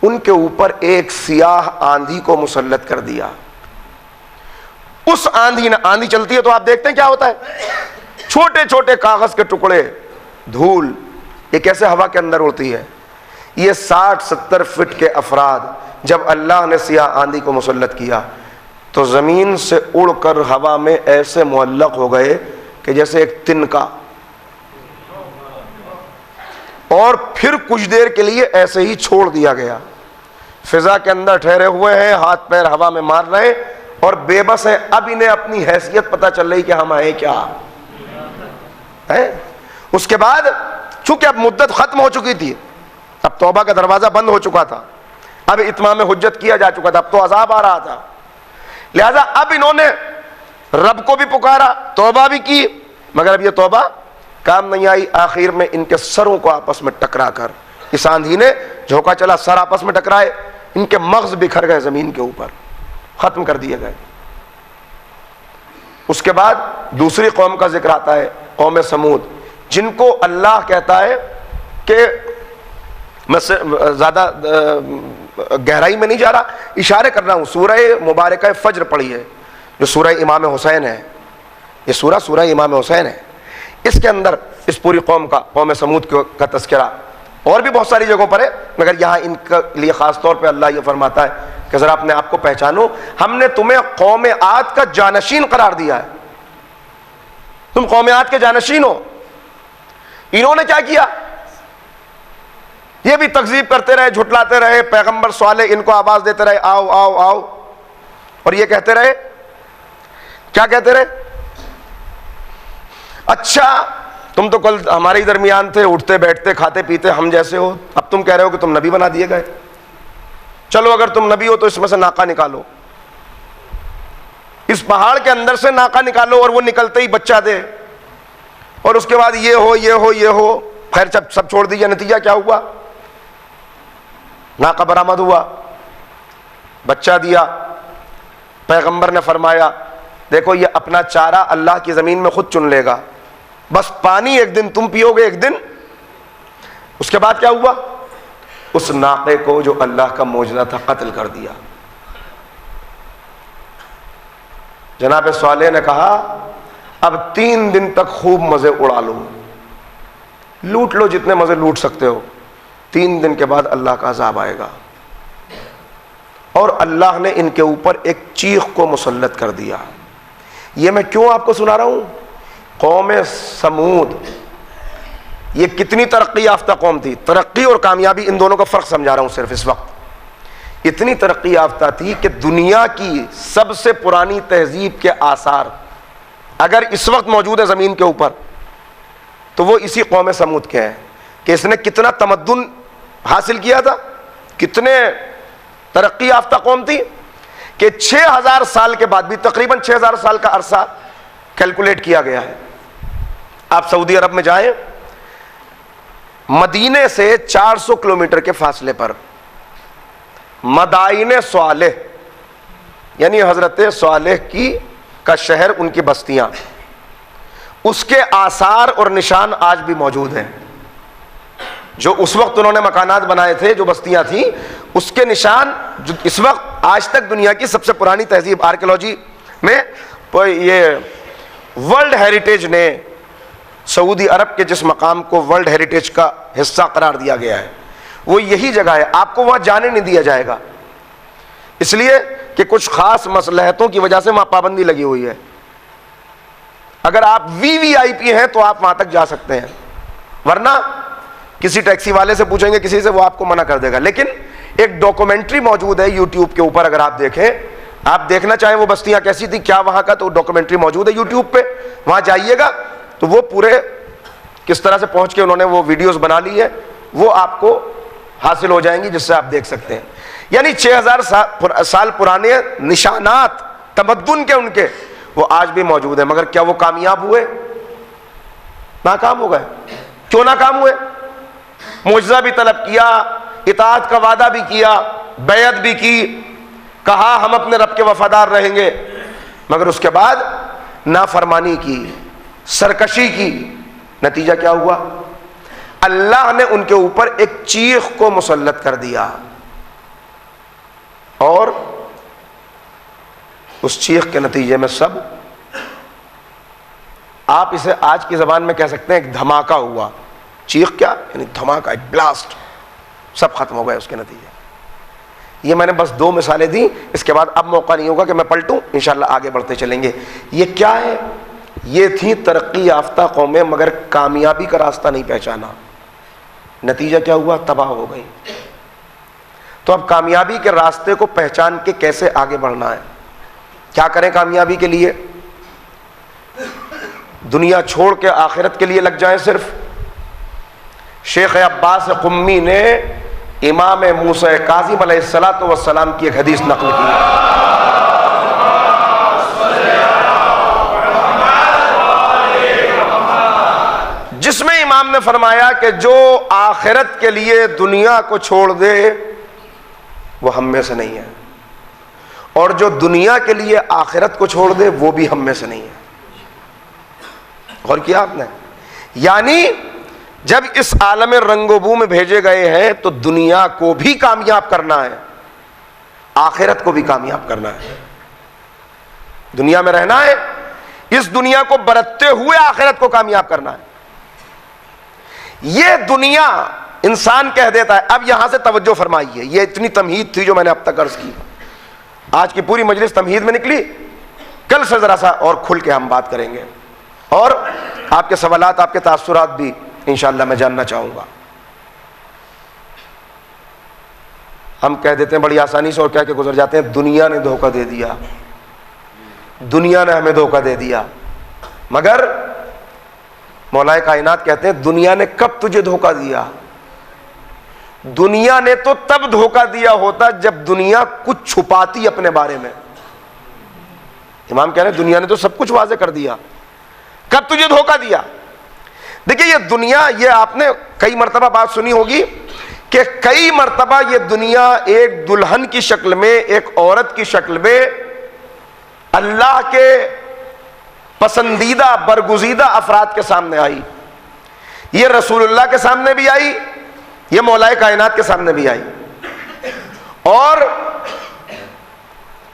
ان کے اوپر ایک سیاہ آندھی کو مسلط کر دیا. اس آندھی چلتی ہے تو آپ دیکھتے ہیں کیا ہوتا ہے، چھوٹے چھوٹے کاغذ کے ٹکڑے، دھول، یہ کیسے ہوا کے اندر اڑتی ہے. یہ 60-70 فٹ کے افراد جب اللہ نے سیاہ آندھی کو مسلط کیا تو زمین سے اڑ کر ہوا میں ایسے معلق ہو گئے کہ جیسے ایک تنکا، اور پھر کچھ دیر کے لیے ایسے ہی چھوڑ دیا گیا. فضا کے اندر ٹھہرے ہوئے ہیں، ہاتھ پیر ہوا میں مار رہے ہیں اور بے بس ہیں. اب انہیں اپنی حیثیت پتہ چل رہی کہ ہم آئے کیا ہے. اس کے بعد چونکہ اب مدت ختم ہو چکی تھی، اب توبہ کا دروازہ بند ہو چکا تھا، اب اتمام حجت کیا جا چکا تھا، اب تو عذاب آ رہا تھا، لہذا اب انہوں نے رب کو بھی پکارا، توبہ بھی کی، مگر اب یہ توبہ کام نہیں آئی. آخر میں ان کے سروں کو آپس میں ٹکرا کر اس آندھی نے جھونکا چلا، سر آپس میں ٹکرائے، ان کے مغز بکھر گئے زمین کے اوپر، ختم کر دیے گئے. اس کے بعد دوسری قوم کا ذکر آتا ہے، قوم سمود، جن کو اللہ کہتا ہے کہ میں زیادہ گہرائی میں نہیں جا رہا، اشارے کر رہا ہوں. سورہ مبارکہ فجر پڑھی ہے جو سورہ امام حسین ہے، یہ سورہ امام حسین ہے، اس کے اندر اس پوری قوم سمود کا تذکرہ اور بھی بہت ساری جگہوں پر ہے، مگر یہاں ان کے لیے خاص طور پہ اللہ یہ فرماتا ہے کہ ذرا اپنے آپ کو پہچانو، ہم نے تمہیں قوم عاد کا جانشین قرار دیا ہے، تم قوم عاد کے جانشین ہو۔ انہوں نے کیا کیا؟ یہ بھی تکذیب کرتے رہے، جھٹلاتے رہے، پیغمبر صالح ان کو آواز دیتے رہے آؤ آؤ آؤ، اور یہ کہتے رہے، کیا کہتے رہے؟ اچھا تم تو کل ہمارے ہی درمیان تھے، اٹھتے بیٹھتے کھاتے پیتے ہم جیسے ہو، اب تم کہہ رہے ہو کہ تم نبی بنا دیے گئے، چلو اگر تم نبی ہو تو اس میں سے ناقہ نکالو، اس پہاڑ کے اندر سے ناقہ نکالو، اور وہ نکلتے ہی بچہ دے، اور اس کے بعد یہ ہو یہ ہو یہ ہو، خیر سب چھوڑ دیجیے، نتیجہ کیا ہوا؟ ناقہ برآمد ہوا، بچہ دیا، پیغمبر نے فرمایا دیکھو یہ اپنا چارہ اللہ کی زمین میں خود چن لے گا، بس پانی ایک دن تم پیو گے، ایک دن۔ اس کے بعد کیا ہوا؟ اس ناقے کو جو اللہ کا معجزہ تھا قتل کر دیا۔ جناب صالح نے کہا اب 3 دن تک خوب مزے اڑا لو، لوٹ لو جتنے مزے لوٹ سکتے ہو، 3 دن کے بعد اللہ کا عذاب آئے گا۔ اور اللہ نے ان کے اوپر ایک چیخ کو مسلط کر دیا۔ یہ میں کیوں آپ کو سنا رہا ہوں؟ قوم سمود یہ کتنی ترقی یافتہ قوم تھی، ترقی اور کامیابی ان دونوں کا فرق سمجھا رہا ہوں صرف اس وقت۔ اتنی ترقی یافتہ تھی کہ دنیا کی سب سے پرانی تہذیب کے آثار اگر اس وقت موجود ہے زمین کے اوپر تو وہ اسی قوم سمود کے ہیں، کہ اس نے کتنا تمدن حاصل کیا تھا، کتنے ترقی یافتہ قوم تھی کہ 6000 سال کے بعد بھی، تقریباً 6000 سال کا عرصہ کیلکولیٹ کیا گیا ہے۔ آپ سعودی عرب میں جائیں، مدینے سے 400 کلومیٹر کے فاصلے پر مدائن صالح، یعنی حضرت صالح کا شہر، ان کی بستیاں، اس کے آثار اور نشان آج بھی موجود ہیں۔ جو اس وقت انہوں نے مکانات بنائے تھے، جو بستیاں تھیں، اس کے نشان جو اس وقت آج تک دنیا کی سب سے پرانی تہذیب، آرکیولوجی میں یہ ورلڈ ہیریٹیج نے سعودی عرب کے جس مقام کو ورلڈ ہیریٹیج کا حصہ قرار دیا گیا ہے وہ یہی جگہ ہے، آپ کو وہاں جانے نہیں دیا جائے گا، اس لیے کہ کچھ خاص مصلحتوں کی وجہ سے وہاں پابندی لگی ہوئی ہے۔ اگر آپ VVIP ہیں تو آپ وہاں تک جا سکتے ہیں، ورنہ کسی ٹیکسی والے سے پوچھیں گے کسی سے، وہ آپ کو منع کر دے گا۔ لیکن ایک ڈاکومنٹری موجود ہے یوٹیوب کے اوپر، اگر آپ دیکھیں، آپ دیکھنا چاہیں وہ بستیاں کیسی تھی کیا وہاں کا، تو ڈاکومنٹری موجود ہے یوٹیوب پہ، وہاں جائیے گا تو وہ پورے کس طرح سے پہنچ کے انہوں نے وہ ویڈیوز بنا لی ہے، وہ آپ کو حاصل ہو جائیں گی، جس سے آپ دیکھ سکتے ہیں۔ یعنی 6000 سال پرانے نشانات تمدن کے ان کے وہ آج بھی موجود ہیں، مگر کیا وہ کامیاب ہوئے؟ ناکام ہو گئے۔ کیوں ناکام ہوئے؟ معجزہ بھی طلب کیا، اطاعت کا وعدہ بھی کیا، بیعت بھی کی، کہا ہم اپنے رب کے وفادار رہیں گے، مگر اس کے بعد نافرمانی کی، سرکشی کی، نتیجہ کیا ہوا؟ اللہ نے ان کے اوپر ایک چیخ کو مسلط کر دیا، اور اس چیخ کے نتیجے میں سب، آپ اسے آج کی زبان میں کہہ سکتے ہیں ایک دھماکہ ہوا۔ چیخ کیا؟ یعنی دھماکہ، ایک بلاسٹ، سب ختم ہو گئے اس کے نتیجے۔ یہ میں نے بس 2 مثالیں دی، اس کے بعد اب موقع نہیں ہوگا کہ میں پلٹوں، انشاءاللہ آگے بڑھتے چلیں گے۔ یہ کیا ہے؟ یہ تھی ترقی یافتہ قومیں، مگر کامیابی کا راستہ نہیں پہچانا، نتیجہ کیا ہوا؟ تباہ ہو گئی۔ تو اب کامیابی کے راستے کو پہچان کے کیسے آگے بڑھنا ہے، کیا کریں کامیابی کے لیے؟ دنیا چھوڑ کے آخرت کے لیے لگ جائیں صرف؟ شیخ عباس قمی نے امام موسیٰ کاظم علیہ السلام کی ایک حدیث نقل کی، جس میں امام نے فرمایا کہ جو آخرت کے لیے دنیا کو چھوڑ دے وہ ہم میں سے نہیں ہے، اور جو دنیا کے لیے آخرت کو چھوڑ دے وہ بھی ہم میں سے نہیں ہے۔ غور کیا آپ نے؟ یعنی جب اس عالم رنگ و بو میں بھیجے گئے ہیں تو دنیا کو بھی کامیاب کرنا ہے، آخرت کو بھی کامیاب کرنا ہے، دنیا میں رہنا ہے، اس دنیا کو برتتے ہوئے آخرت کو کامیاب کرنا ہے. یہ دنیا انسان کہہ دیتا ہے. اب یہاں سے توجہ فرمائیے, یہ اتنی تمہید تھی جو میں نے اب تک عرض کی, آج کی پوری مجلس تمہید میں نکلی. کل سے ذرا سا اور کھل کے ہم بات کریں گے, اور آپ کے سوالات, آپ کے تاثرات بھی انشاءاللہ میں جاننا چاہوں گا. ہم کہہ دیتے ہیں بڑی آسانی سے اور کہہ کے گزر جاتے ہیں, دنیا نے دھوکہ دے دیا, دنیا نے ہمیں دھوکہ دے دیا. مگر مولا کائنات کہتے ہیں دنیا نے کب تجھے دھوکہ دیا؟ دنیا نے تو تب دھوکہ دیا ہوتا جب دنیا کچھ چھپاتی اپنے بارے میں. امام کہہ رہے ہیں دنیا نے تو سب کچھ واضح کر دیا, کب تجھے دھوکہ دیا؟ دیکھیے یہ دنیا, یہ آپ نے کئی مرتبہ بات سنی ہوگی کہ کئی مرتبہ یہ دنیا ایک دلہن کی شکل میں, ایک عورت کی شکل میں اللہ کے پسندیدہ برگزیدہ افراد کے سامنے آئی. یہ رسول اللہ کے سامنے بھی آئی, یہ مولا کائنات کے سامنے بھی آئی, اور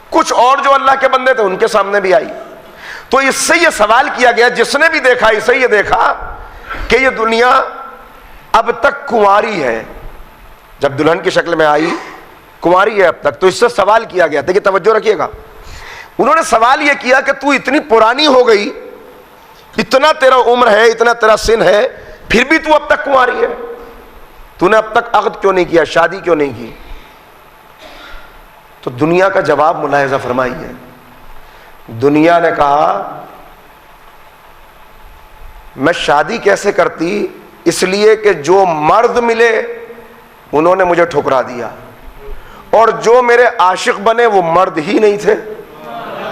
کچھ اور جو اللہ کے بندے تھے ان کے سامنے بھی آئی. تو اس سے یہ سوال کیا گیا, جس نے بھی دیکھا اسے یہ دیکھا کہ یہ دنیا اب تک کنواری ہے. جب دلہن کی شکل میں آئی کنواری ہے اب تک, تو اس سے سوال کیا گیا. دیکھیے توجہ رکھیے گا, انہوں نے سوال یہ کیا کہ تو اتنی پرانی ہو گئی, اتنا تیرا عمر ہے, اتنا تیرا سن ہے, پھر بھی تو اب تک کنواری ہے, تو نے اب تک عقد کیوں نہیں کیا, شادی کیوں نہیں کی؟ تو دنیا کا جواب ملاحظہ فرمائیے. دنیا نے کہا میں شادی کیسے کرتی, اس لیے کہ جو مرد ملے انہوں نے مجھے ٹھکرا دیا, اور جو میرے عاشق بنے وہ مرد ہی نہیں تھے,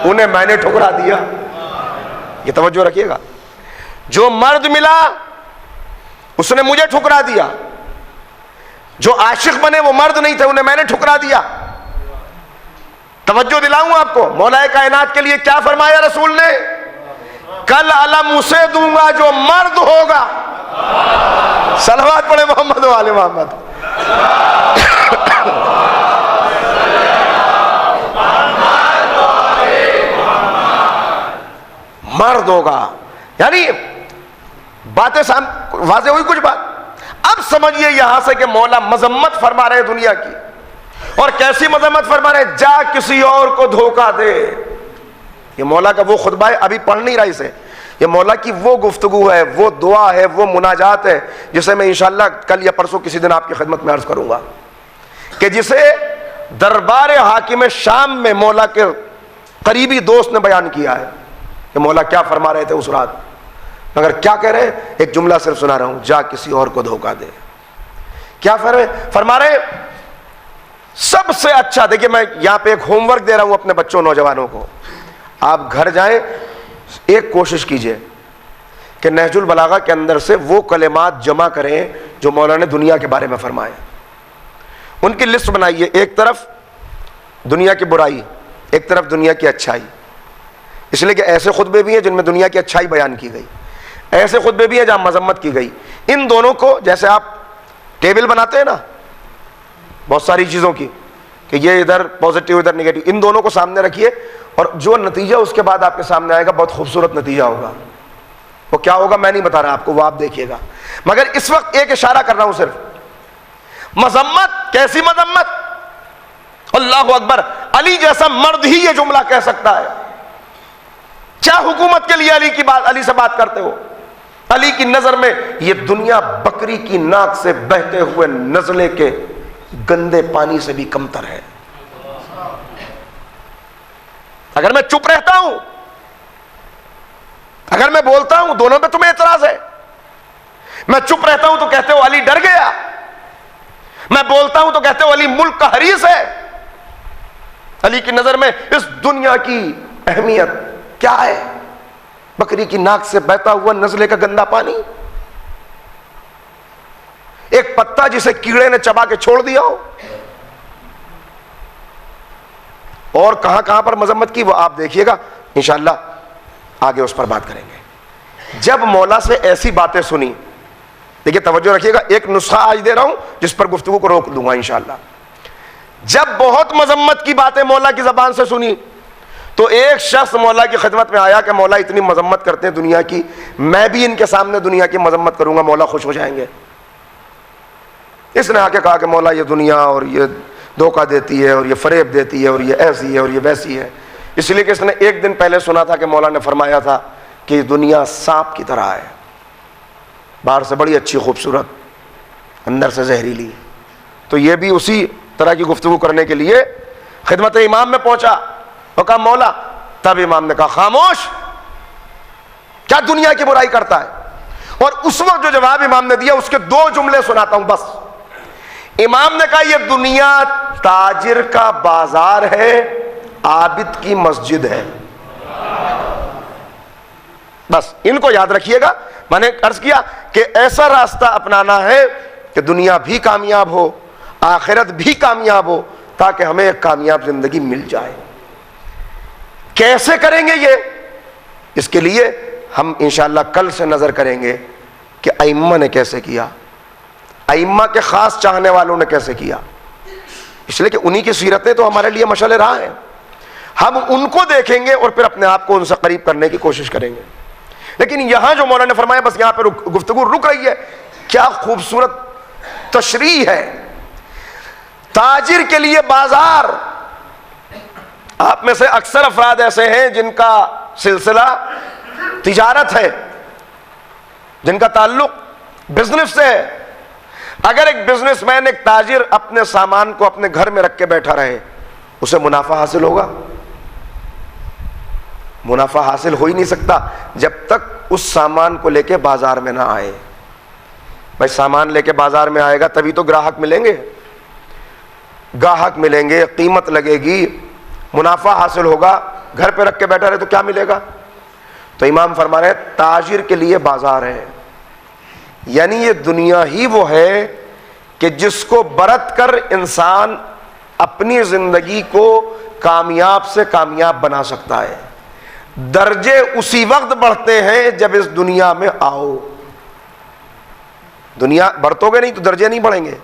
انہیں میں نے ٹھکرا دیا. یہ توجہ رکھیے گا, جو مرد ملا اس نے مجھے ٹھکرا دیا, جو عاشق بنے وہ مرد نہیں تھے, انہیں میں نے ٹھکرا دیا. توجہ دلاؤں آپ کو, مولا کائنات کے لیے کیا فرمایا رسول نے؟ کل علم اسے دوں گا جو مرد ہوگا. صلوات پڑھے محمد و آل محمد. مرد ہوگا, یعنی باتیں واضح ہوئی کچھ بات. اب سمجھئے یہاں سے کہ مولا مذمت فرما رہے دنیا کی, اور کیسی مذمت فرما رہے؟ جا کسی اور کو دھوکہ دے. یہ مولا کا وہ خطبہ ہے, ابھی پڑھ نہیں رہا اسے, یہ مولا کی وہ گفتگو ہے, وہ دعا ہے, وہ مناجات ہے جسے میں انشاءاللہ کل یا پرسوں کسی دن آپ کی خدمت میں عرض کروں گا, کہ جسے دربار حاکم شام میں مولا کے قریبی دوست نے بیان کیا ہے کہ مولا کیا فرما رہے تھے اس رات. مگر کیا کہہ رہے ہیں؟ ایک جملہ صرف سنا رہا ہوں, جا کسی اور کو دھوکہ دے. کیا فرما رہے؟ سب سے اچھا, دیکھیے میں یہاں پہ ایک ہوم ورک دے رہا ہوں اپنے بچوں نوجوانوں کو, آپ گھر جائیں ایک کوشش کیجئے کہ نہج البلاغہ کے اندر سے وہ کلمات جمع کریں جو مولا نے دنیا کے بارے میں فرمایا. ان کی لسٹ بنائیے, ایک طرف دنیا کی برائی, ایک طرف دنیا کی اچھائی. اس لیے کہ ایسے خطبے بھی ہیں جن میں دنیا کی اچھائی بیان کی گئی, ایسے خطبے بھی ہیں جہاں مذمت کی گئی. ان دونوں کو, جیسے آپ ٹیبل بناتے ہیں نا بہت ساری چیزوں کی, کہ یہ ادھر پازیٹیو ادھر نیگیٹو, ان دونوں کو سامنے رکھیے, اور جو نتیجہ اس کے بعد آپ کے سامنے آئے گا بہت خوبصورت نتیجہ ہوگا. وہ کیا ہوگا میں نہیں بتا رہا آپ کو, وہ آپ دیکھیے گا. مگر اس وقت ایک اشارہ کر رہا ہوں صرف. مذمت, کیسی مذمت؟ اللہ اکبر, علی جیسا مرد ہی یہ جملہ کہہ سکتا ہے. کیا حکومت کے لیے علی سے بات کرتے ہو؟ علی کی نظر میں یہ دنیا بکری کی ناک سے بہتے ہوئے نزلے کے گندے پانی سے بھی کمتر ہے. اگر میں چپ رہتا ہوں, اگر میں بولتا ہوں, دونوں پہ تمہیں اعتراض ہے. میں چپ رہتا ہوں تو کہتے ہو علی ڈر گیا, میں بولتا ہوں تو کہتے ہو علی ملک کا حریص ہے. علی کی نظر میں اس دنیا کی اہمیت کیا ہے؟ بکری کی ناک سے بہتا ہوا نزلے کا گندا پانی, ایک پتا جسے کیڑے نے چبا کے چھوڑ دیا ہو. اور کہاں کہاں پر مذمت کی وہ آپ دیکھیے گا, انشاءاللہ آگے اس پر بات کریں گے. جب مولا سے ایسی باتیں سنی, دیکھیے توجہ رکھیے گا, ایک نسخہ آج دے رہا ہوں جس پر گفتگو کو روک دوں گا انشاءاللہ. جب بہت مذمت کی باتیں مولا کی زبان سے سنی تو ایک شخص مولا کی خدمت میں آیا کہ مولا اتنی مذمت کرتے ہیں دنیا کی، میں بھی ان کے سامنے دنیا کی مذمت کروں گا، مولا خوش ہو جائیں گے؟ اس نے آ کے کہا کہ مولا یہ دنیا اور یہ دھوکہ دیتی ہے اور یہ فریب دیتی ہے اور یہ ایسی ہے اور یہ ویسی ہے، اس لیے کہ اس نے ایک دن پہلے سنا تھا کہ مولا نے فرمایا تھا کہ یہ دنیا سانپ کی طرح ہے، باہر سے بڑی اچھی خوبصورت، اندر سے زہریلی۔ تو یہ بھی اسی طرح کی گفتگو کرنے کے لیے خدمت امام میں پہنچا اور کہا مولا، تب امام نے کہا خاموش، کیا دنیا کی برائی کرتا ہے؟ اور اس وقت جو جواب امام نے دیا اس کے 2 جملے سناتا ہوں بس۔ امام نے کہا یہ دنیا تاجر کا بازار ہے، عابد کی مسجد ہے۔ بس ان کو یاد رکھیے گا۔ میں نے عرض کیا کہ ایسا راستہ اپنانا ہے کہ دنیا بھی کامیاب ہو، آخرت بھی کامیاب ہو، تاکہ ہمیں ایک کامیاب زندگی مل جائے۔ کیسے کریں گے یہ؟ اس کے لیے ہم انشاءاللہ کل سے نظر کریں گے کہ ائمہ نے کیسے کیا، ائمہ کے خاص چاہنے والوں نے کیسے کیا، اس لیے کہ انہی کی سیرتیں تو ہمارے لیے مشعل راہ ہیں۔ ہم ان کو دیکھیں گے اور پھر اپنے آپ کو ان سے قریب کرنے کی کوشش کریں گے۔ لیکن یہاں جو مولانا نے فرمایا، بس یہاں پہ گفتگو رک رہی ہے، کیا خوبصورت تشریح ہے۔ تاجر کے لیے بازار۔ آپ میں سے اکثر افراد ایسے ہیں جن کا سلسلہ تجارت ہے، جن کا تعلق بزنس سے ہے۔ اگر ایک بزنس مین، ایک تاجر اپنے سامان کو اپنے گھر میں رکھ کے بیٹھا رہے، اسے منافع حاصل ہوگا؟ منافع حاصل ہو ہی نہیں سکتا جب تک اس سامان کو لے کے بازار میں نہ آئے۔ بھائی سامان لے کے بازار میں آئے گا تبھی تو گراہک ملیں گے، گاہک ملیں گے، قیمت لگے گی، منافع حاصل ہوگا۔ گھر پہ رکھ کے بیٹھا رہے تو کیا ملے گا؟ تو امام فرما رہے ہیں تاجر کے لیے بازار ہے، یعنی یہ دنیا ہی وہ ہے کہ جس کو برت کر انسان اپنی زندگی کو کامیاب سے کامیاب بنا سکتا ہے۔ درجے اسی وقت بڑھتے ہیں جب اس دنیا میں آؤ۔ دنیا برتو گے نہیں تو درجے نہیں بڑھیں گے۔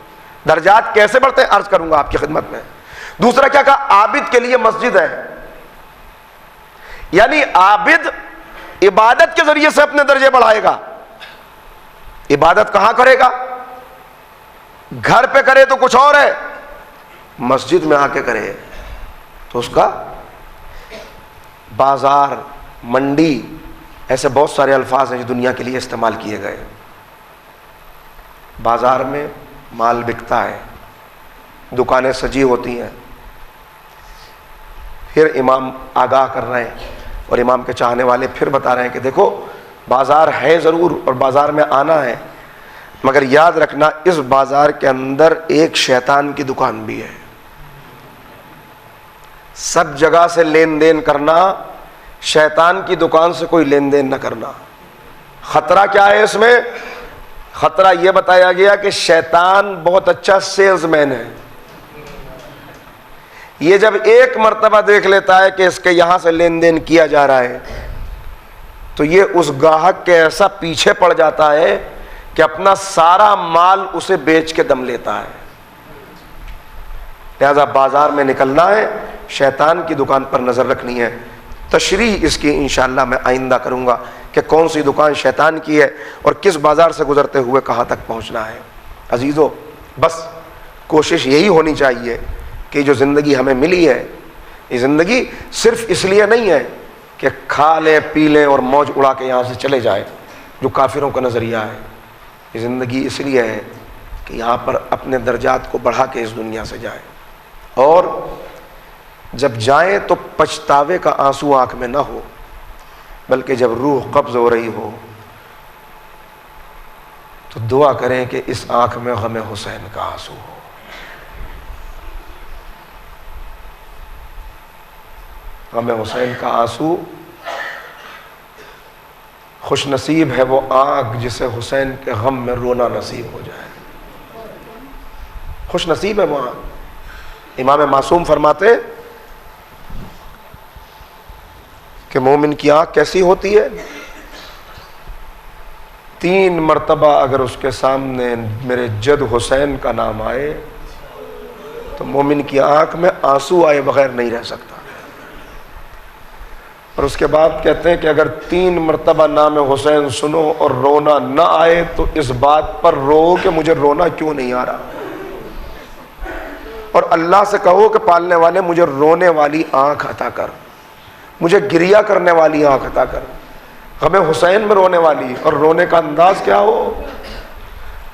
درجات کیسے بڑھتے ہیں عرض کروں گا آپ کی خدمت میں۔ دوسرا کیا کہا؟ عابد کے لیے مسجد ہے، یعنی عابد عبادت کے ذریعے سے اپنے درجے بڑھائے گا۔ عبادت کہاں کرے گا؟ گھر پہ کرے تو کچھ اور ہے، مسجد میں آ کے کرے تو اس کا بازار، منڈی، ایسے بہت سارے الفاظ ہیں جو دنیا کے لیے استعمال کیے گئے۔ بازار میں مال بکتا ہے، دکانیں سجی ہوتی ہیں۔ پھر امام آگاہ کر رہے ہیں اور امام کے چاہنے والے پھر بتا رہے ہیں کہ دیکھو بازار ہے ضرور اور بازار میں آنا ہے، مگر یاد رکھنا اس بازار کے اندر ایک شیطان کی دکان بھی ہے۔ سب جگہ سے لین دین کرنا، شیطان کی دکان سے کوئی لین دین نہ کرنا۔ خطرہ کیا ہے اس میں؟ خطرہ یہ بتایا گیا کہ شیطان بہت اچھا سیلز مین ہے۔ یہ جب ایک مرتبہ دیکھ لیتا ہے کہ اس کے یہاں سے لین دین کیا جا رہا ہے تو یہ اس گاہک کے ایسا پیچھے پڑ جاتا ہے کہ اپنا سارا مال اسے بیچ کے دم لیتا ہے۔ لہذا بازار میں نکلنا ہے، شیطان کی دکان پر نظر رکھنی ہے۔ تشریح اس کی انشاءاللہ میں آئندہ کروں گا کہ کون سی دکان شیطان کی ہے اور کس بازار سے گزرتے ہوئے کہاں تک پہنچنا ہے۔ عزیزو، بس کوشش یہی ہونی چاہیے کہ جو زندگی ہمیں ملی ہے، یہ زندگی صرف اس لیے نہیں ہے کہ کھا لیں پی لیں اور موج اڑا کے یہاں سے چلے جائیں، جو کافروں کا نظریہ ہے۔ یہ زندگی اس لیے ہے کہ یہاں پر اپنے درجات کو بڑھا کے اس دنیا سے جائیں، اور جب جائیں تو پچھتاوے کا آنسو آنکھ میں نہ ہو، بلکہ جب روح قبض ہو رہی ہو تو دعا کریں کہ اس آنکھ میں غم حسین کا آنسو ہو۔ غم حسین کا آنسو، خوش نصیب ہے وہ آنکھ جسے حسین کے غم میں رونا نصیب ہو جائے۔ خوش نصیب ہے وہ آنکھ۔ امام معصوم فرماتے کہ مومن کی آنکھ کیسی ہوتی ہے؟ 3 مرتبہ اگر اس کے سامنے میرے جد حسین کا نام آئے تو مومن کی آنکھ میں آنسو آئے بغیر نہیں رہ سکتا۔ اور اس کے بعد کہتے ہیں کہ اگر 3 مرتبہ نام حسین سنو اور رونا نہ آئے تو اس بات پر رو کہ مجھے رونا کیوں نہیں آ رہا، اور اللہ سے کہو کہ پالنے والے مجھے رونے والی آنکھ عطا کر، مجھے گریہ کرنے والی آنکھ عطا کر، غم حسین میں رونے والی۔ اور رونے کا انداز کیا ہو؟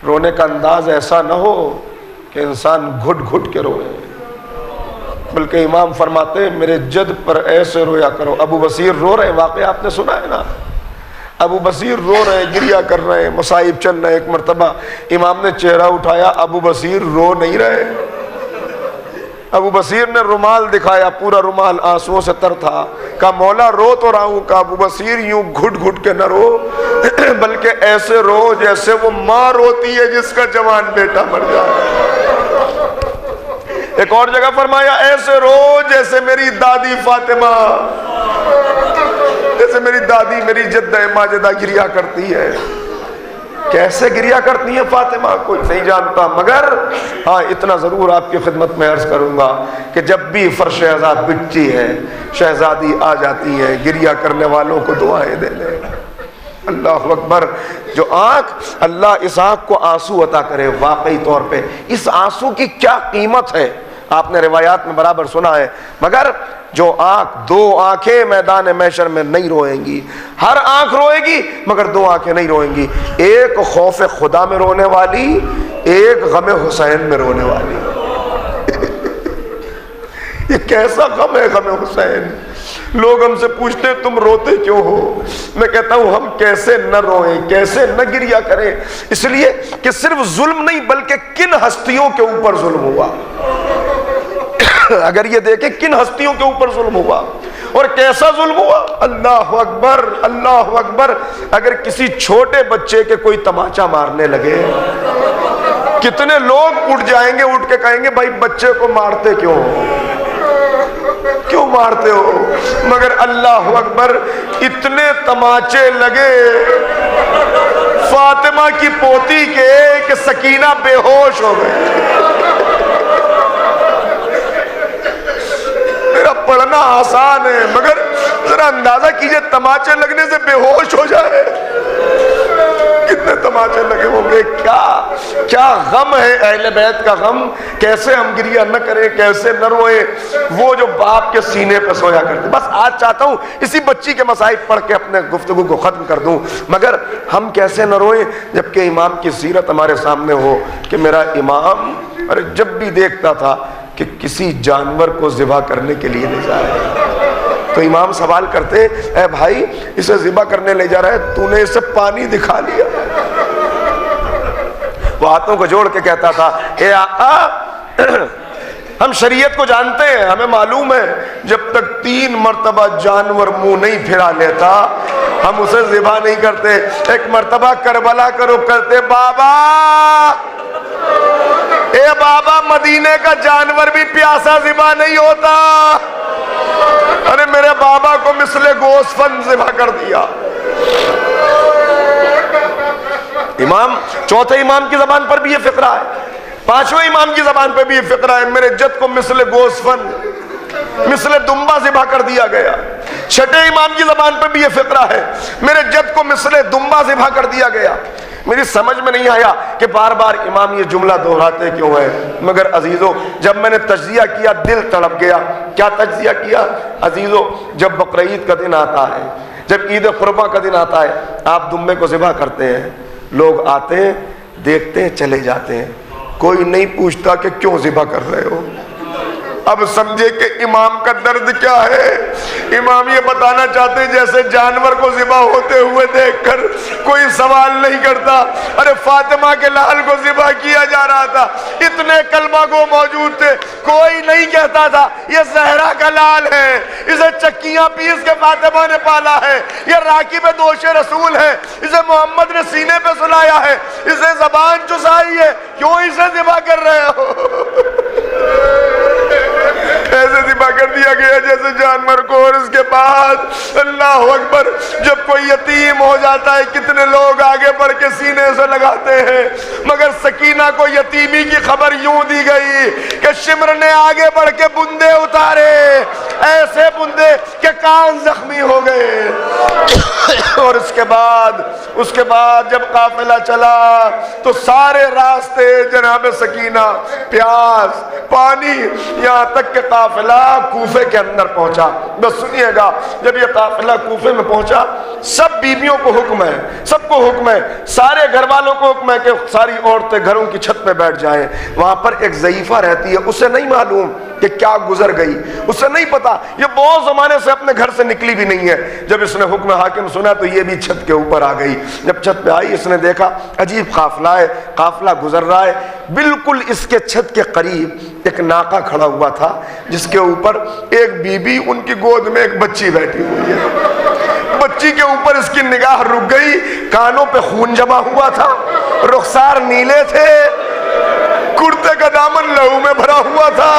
رونے کا انداز ایسا نہ ہو کہ انسان گھٹ گھٹ کے روئے، بلکہ امام فرماتے ہیں میرے جد پر ایسے رویا کرو۔ ابو بصیر رو رہے ہیں، واقعہ آپ نے سنا ہے نا، ابو بصیر رو رہے ہیں، گریہ کر رہے ہیں، مصائب چل رہے ہیں۔ ایک مرتبہ امام نے چہرہ اٹھایا، ابو بصیر رو نہیں رہے۔ ابو بصیر نے رومال دکھایا، پورا رومال آنسوؤں سے تر تھا، کہا مولا رو تو رہا ہوں، کہا ابو بصیر یوں گھٹ گھٹ کے نہ رو، بلکہ ایسے رو جیسے وہ ماں روتی ہے جس کا جوان بیٹا مر جائے۔ ایک اور جگہ فرمایا ایسے رو جیسے میری دادی فاطمہ، جیسے میری دادی میری جدہ ماجدہ گریہ کرتی ہے۔ کیسے گریہ کرتی ہیں فاطمہ کوئی نہیں جانتا، مگر ہاں اتنا ضرور آپ کی خدمت میں عرض کروں گا کہ جب بھی فرش عزا بچتی ہے شہزادی آ جاتی ہے، گریہ کرنے والوں کو دعائیں دے لے۔ اللہ اکبر۔ جو آنکھ، اللہ اس آنکھ کو آنسو عطا کرے، واقعی طور پہ اس آنسو کی کیا قیمت ہے آپ نے روایات میں برابر سنا ہے، مگر جو آنکھ، 2 آنکھیں میدان محشر میں نہیں روئیں گی، ہر آنکھ روئے گی مگر 2 آنکھیں نہیں روئیں گی، ایک خوف خدا میں رونے والی، ایک غم حسین میں رونے والی۔ یہ کیسا غم ہے غم حسین؟ لوگ ہم سے پوچھتے ہیں تم روتے کیوں ہو؟ میں کہتا ہوں ہم کیسے نہ روئیں، کیسے نہ گریہ کریں، اس لیے کہ صرف ظلم نہیں بلکہ کن ہستیوں کے اوپر ظلم ہوا۔ اگر یہ دیکھیں کن ہستیوں کے اوپر ظلم ہوا اور کیسا ظلم ہوا۔ اللہ اکبر، اللہ اکبر۔ اگر کسی چھوٹے بچے کے کوئی تماچا مارنے لگے، کتنے لوگ اٹھ جائیں گے، اٹھ کے کہیں گے بھائی بچے کو مارتے کیوں ہو، کیوں مارتے ہو؟ مگر اللہ اکبر، اتنے تماچے لگے فاطمہ کی پوتی کے کہ سکینہ بے ہوش ہو گئی۔ میرا پڑھنا آسان ہے مگر ذرا اندازہ کیجئے تماچے لگنے سے بے ہوش ہو جائے، کتنے تماچے لگے ہوں گے۔ کیا غم ہے اہل بیت کا غم، کیسے ہم گریہ نہ کریں، کیسے نہ روئے، وہ جو باپ کے سینے پہ سویا کرتے۔ بس آج چاہتا ہوں اسی بچی کے مصائب پڑھ کے اپنے گفتگو کو ختم کر دوں، مگر ہم کیسے نہ روئیں جبکہ امام کی سیرت ہمارے سامنے ہو کہ میرا امام جب بھی دیکھتا تھا کہ کسی جانور کو ذبح کرنے کے لیے لے جا رہا ہے تو امام سوال کرتے اے بھائی اسے ذبح کرنے لے جا رہا ہے، تو نے اسے پانی دکھا لیا؟ وہ ہاتھوں کو جوڑ کے کہتا تھا اے آقا ہم شریعت کو جانتے ہیں، ہمیں معلوم ہے جب تک 3 مرتبہ جانور منہ نہیں پھرا لیتا ہم اسے ذبح نہیں کرتے۔ ایک مرتبہ کربلا کا رخ کرتے، بابا اے بابا مدینے کا جانور بھی پیاسا ذبح نہیں ہوتا، ارے میرے بابا کو مثل گوسفند ذبح کر دیا۔ امام، چوتھے امام کی زبان پر بھی یہ فقرہ ہے، 5ویں امام کی زبان پر بھی یہ فقرہ ہے، میرے جد کو مثل گوسفند، مثل دمبا ذبح کر دیا گیا۔ 6 امام کی زبان پر بھی یہ فقرہ ہے، میرے جد کو مثل دمبا ذبح کر دیا گیا۔ میری سمجھ میں نہیں آیا کہ بار بار امام یہ جملہ دہراتے کیوں ہیں، مگر عزیزو جب میں نے تجزیہ کیا دل تڑپ گیا۔ کیا تجزیہ کیا عزیزو؟ جب بقرعید کا دن آتا ہے، جب عید قرباں کا دن آتا ہے، آپ دمبے کو ذبح کرتے ہیں، لوگ آتے ہیں دیکھتے ہیں چلے جاتے ہیں، کوئی نہیں پوچھتا کہ کیوں ذبح کر رہے ہو۔ اب سمجھے کہ امام کا درد کیا ہے۔ امام یہ بتانا چاہتے ہیں جیسے جانور کو ذبح ہوتے ہوئے دیکھ کر کوئی سوال نہیں کرتا، ارے فاطمہ کے لال کو ذبح کیا جا رہا تھا، اتنے کلمہ گو موجود تھے، کوئی نہیں کہتا تھا یہ زہرا کا لال ہے، اسے چکیاں پیس کے فاطمہ نے پالا ہے، یہ راکب دوش رسول ہے، اسے محمد نے سینے پہ سلایا ہے، اسے زبان چسائی ہے، کیوں اسے ذبح کر رہے ہو؟ ایسے ذبح کر دیا گیا جیسے جانور کو. اور اس کے بعد اللہ اکبر, جب کوئی یتیم ہو جاتا ہے کتنے لوگ آگے بڑھ کے سینے سے لگاتے ہیں, مگر سکینہ کو یتیمی کی خبر یوں دی گئی کہ شمر نے آگے بڑھ کے بندے اتارے, ایسے بندے کہ کان زخمی ہو گئے. اور اس کے بعد جب قافلہ چلا تو سارے راستے جناب سکینہ پیاس پانی, یہاں تک کہ قافلہ کوفے کے اندر پہنچا. بس سنیے گا, جب یہ قافلہ کوفے میں پہنچا سب بیویوں کو حکم ہے, سب کو حکم ہے, سارے گھر والوں کو حکم ہے کہ ساری عورتیں گھروں کی چھت پہ بیٹھ جائیں. وہاں پر ایک ضعیفہ رہتی ہے, اسے نہیں معلوم کہ کیا گزر گئی, اسے نہیں پتا, یہ بہت زمانے سے اپنے گھر سے نکلی بھی نہیں ہے. جب اس نے حکم حاکم سنا تو یہ بھی چھت کے اوپر آ گئی. جب چھت پہ آئی اس نے دیکھا عجیب قافلہ ہے, قافلہ گزر رہا ہے. بالکل اس کے چھت کے قریب ایک ناقہ کھڑا ہوا تھا جس کے اوپر ایک بی بی, ان کی گود میں ایک بچی بیٹھی ہوئی ہے. بچی کے اوپر اس کی نگاہ رک گئی, کانوں پہ خون جمع ہوا تھا, رخسار نیلے تھے, کرتے کا دامن لہو میں بھرا ہوا تھا.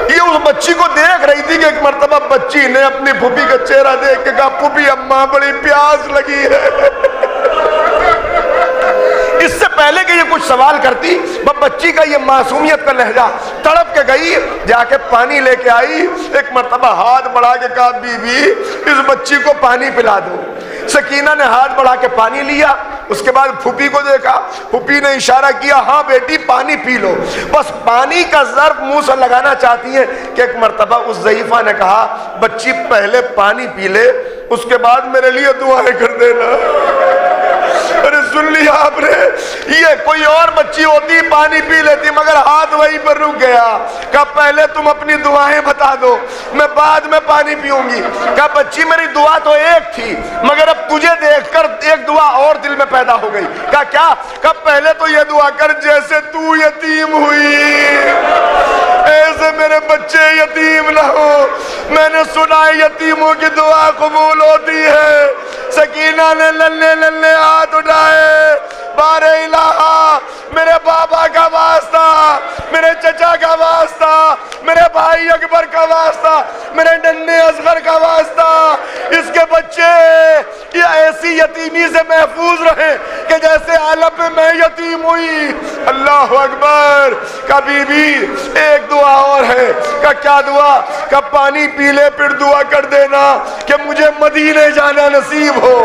یہ اس بچی کو دیکھ رہی تھی کہ ایک مرتبہ بچی نے اپنی پھوپھی کا چہرہ دیکھ کے کہا, پھوپھی اماں بڑی پیاس لگی ہے. اس سے پہلے کہ یہ کچھ سوال کرتی, بچی کا یہ معصومیت کا لہجہ, تڑپ کے گئی, جا کے پانی لے کے آئی. ایک مرتبہ ہاتھ بڑھا کے کہا, بی بی اس بچی کو پانی پلا دو. سکینہ نے ہاتھ بڑھا کے پانی لیا. اس کے بعد پھوپھی کو دیکھا, پھوپھی نے اشارہ کیا, ہاں بیٹی پانی پی لو. بس پانی کا ظرف منہ سے لگانا چاہتی ہے کہ ایک مرتبہ اس ضعیفہ نے کہا, بچی پہلے پانی پی لے, اس کے بعد میرے لیے دعائیں کر دینا. ارے سن لیا آپ نے, یہ کوئی اور بچی ہوتی پانی پی لیتی, مگر ہاتھ وہیں پر رک گیا. کہا پہلے تم اپنی دعائیں بتا دو, میں بعد میں پانی پیوں گی. کہا بچی میری دعا تو ایک تھی, مگر اب تجھے دیکھ کر ایک دعا اور دل میں پیدا ہو گئی. کہا کیا؟ کہا پہلے تو یہ دعا کر جیسے تو یتیم ہوئی ایسے میرے بچے یتیم نہ ہو. میں نے سنا ہے یتیموں کی دعا قبول ہوتی ہے. سکینہ نے للے للے ہاتھ اٹھائے, بار الہ میرے بابا کا واسطہ, میرے چچا کا واسطہ, میرے بھائی اکبر کا واسطہ, میرے ننے اصغر کا واسطہ, اس کے بچے یہ ایسی یتیمی سے محفوظ رہے کہ جیسے عالم میں یتیم ہوئی. اللہ اکبر. کبھی بھی ایک دعا اور ہے. کہ کیا دعا؟ کہ پانی پی لے پھر دعا کر دینا کہ مجھے مدینے جانا نصیب ہو.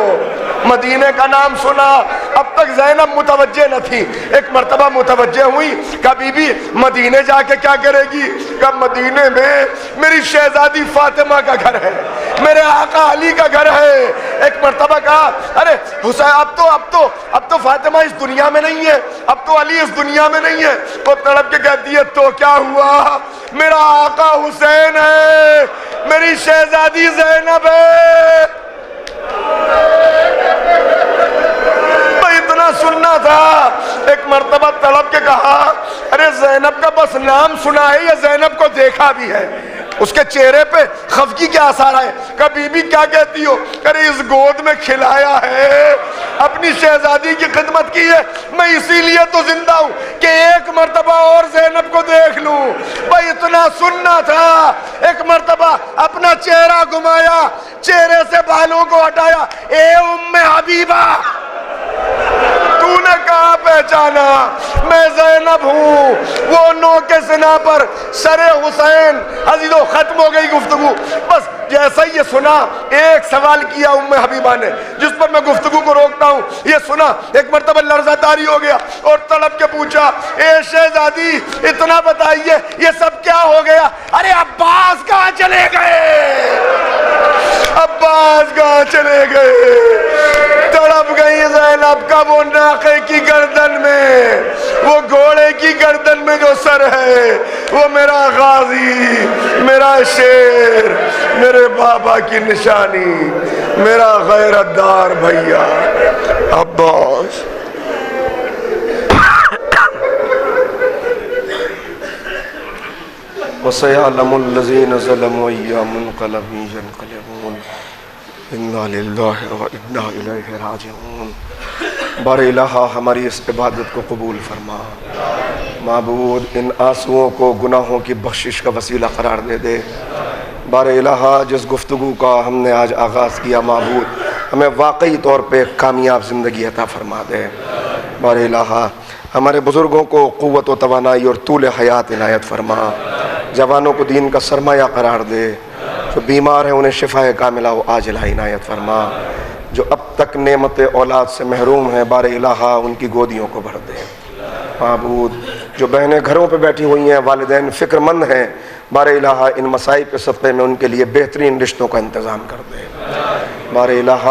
مدینے کا نام سنا, اب تک زینب متوجہ نہ تھی, ایک مرتبہ متوجہ ہوئی. کبھی بھی مدینے جا کے کیا کرے گی؟ کہ مدینے میں میری شہزادی فاطمہ کا گھر ہے, میرے آقا علی کا گھر ہے. ایک مرتبہ کہا, ارے حسین اب تو فاطمہ اس دنیا میں نہیں ہے, اب تو علی اس دنیا میں نہیں ہے. وہ تڑپ کے کہتی ہے, تو کیا ہوا, میرا آقا حسین ہے, میری شہزادی زینب ہے. اتنا سننا تھا. ایک مرتبہ تڑپ کے کہا, ارے زینب کا بس نام سنا ہے یا زینب کو دیکھا بھی ہے؟ اس کے چہرے پہ خفگی کے آثار آئے. کبھی بھی کیا کہتی ہو؟ ارے اس گود میں کھلایا ہے, اپنی شہزادی کی خدمت کی ہے, میں اسی لیے تو زندہ ہوں کہ ایک مرتبہ اور زینب کو دیکھ لوں. بھائی اتنا سننا تھا. ایک مرتبہ اپنا چہرہ گھمایا, چہرے سے بالوں کو ہٹایا, اے ام حبیبہ تو نے کہاں پہچانا میں زینب ہوں؟ وہ نو کے سنا پر سر حسین. عزیزو ختم ہو گئی گفتگو. بس جیسا یہ سنا, ایک سوال کیا ام حبیبہ نے جس پر میں گفتگو کو روکتا ہوں. یہ سنا, ایک مرتبہ لرزہ طاری ہو گیا اور تڑپ کے پوچھا, اے شہزادی اتنا بتائیے یہ سب کیا ہو گیا؟ ارے عباس کہاں چلے گئے, عباس کہاں چلے گئے؟ تڑپ گئی زینب کا وہ ناقے کی گردن میں, وہ گھوڑے کی گردن میں جو سر ہے, وہ میرا غازی, میرا شیر, میرے بابا کی نشانی, میرا غیرت دار بھیا عباس. وَسَيَعْلَمُ الَّذِينَ ظَلَمُوا أَيَّ مُنقَلَبٍ يَنقَلِبُونَ اِنَّا لِلَّهِ وَإِنَّا إِلَيْهِ رَاجِعُونَ. بار الہ ہماری اس عبادت کو قبول فرما, معبود ان آنسوؤں کو گناہوں کی بخشش کا وسیلہ قرار دے دے۔ بار الہ جس گفتگو کا ہم نے آج آغاز کیا معبود ہمیں واقعی طور پہ کامیاب زندگی عطا فرما دے۔ بار الہ ہمارے بزرگوں کو قوت و توانائی اور طول حیات عنایت فرما، جوانوں کو دین کا سرمایہ قرار دے، جو بیمار ہیں انہیں شفائے کاملہ و عاجلہ عنایت فرما، جو اب تک نعمت اولاد سے محروم ہیں بار الہ ان کی گودیوں کو بھر دے۔ معبود جو بہنیں گھروں پہ بیٹھی ہوئی ہیں، والدین فکر مند ہیں، بار الہ ان مصائب کے صدقے میں ان کے لیے بہترین رشتوں کا انتظام کر دے۔ بار الہ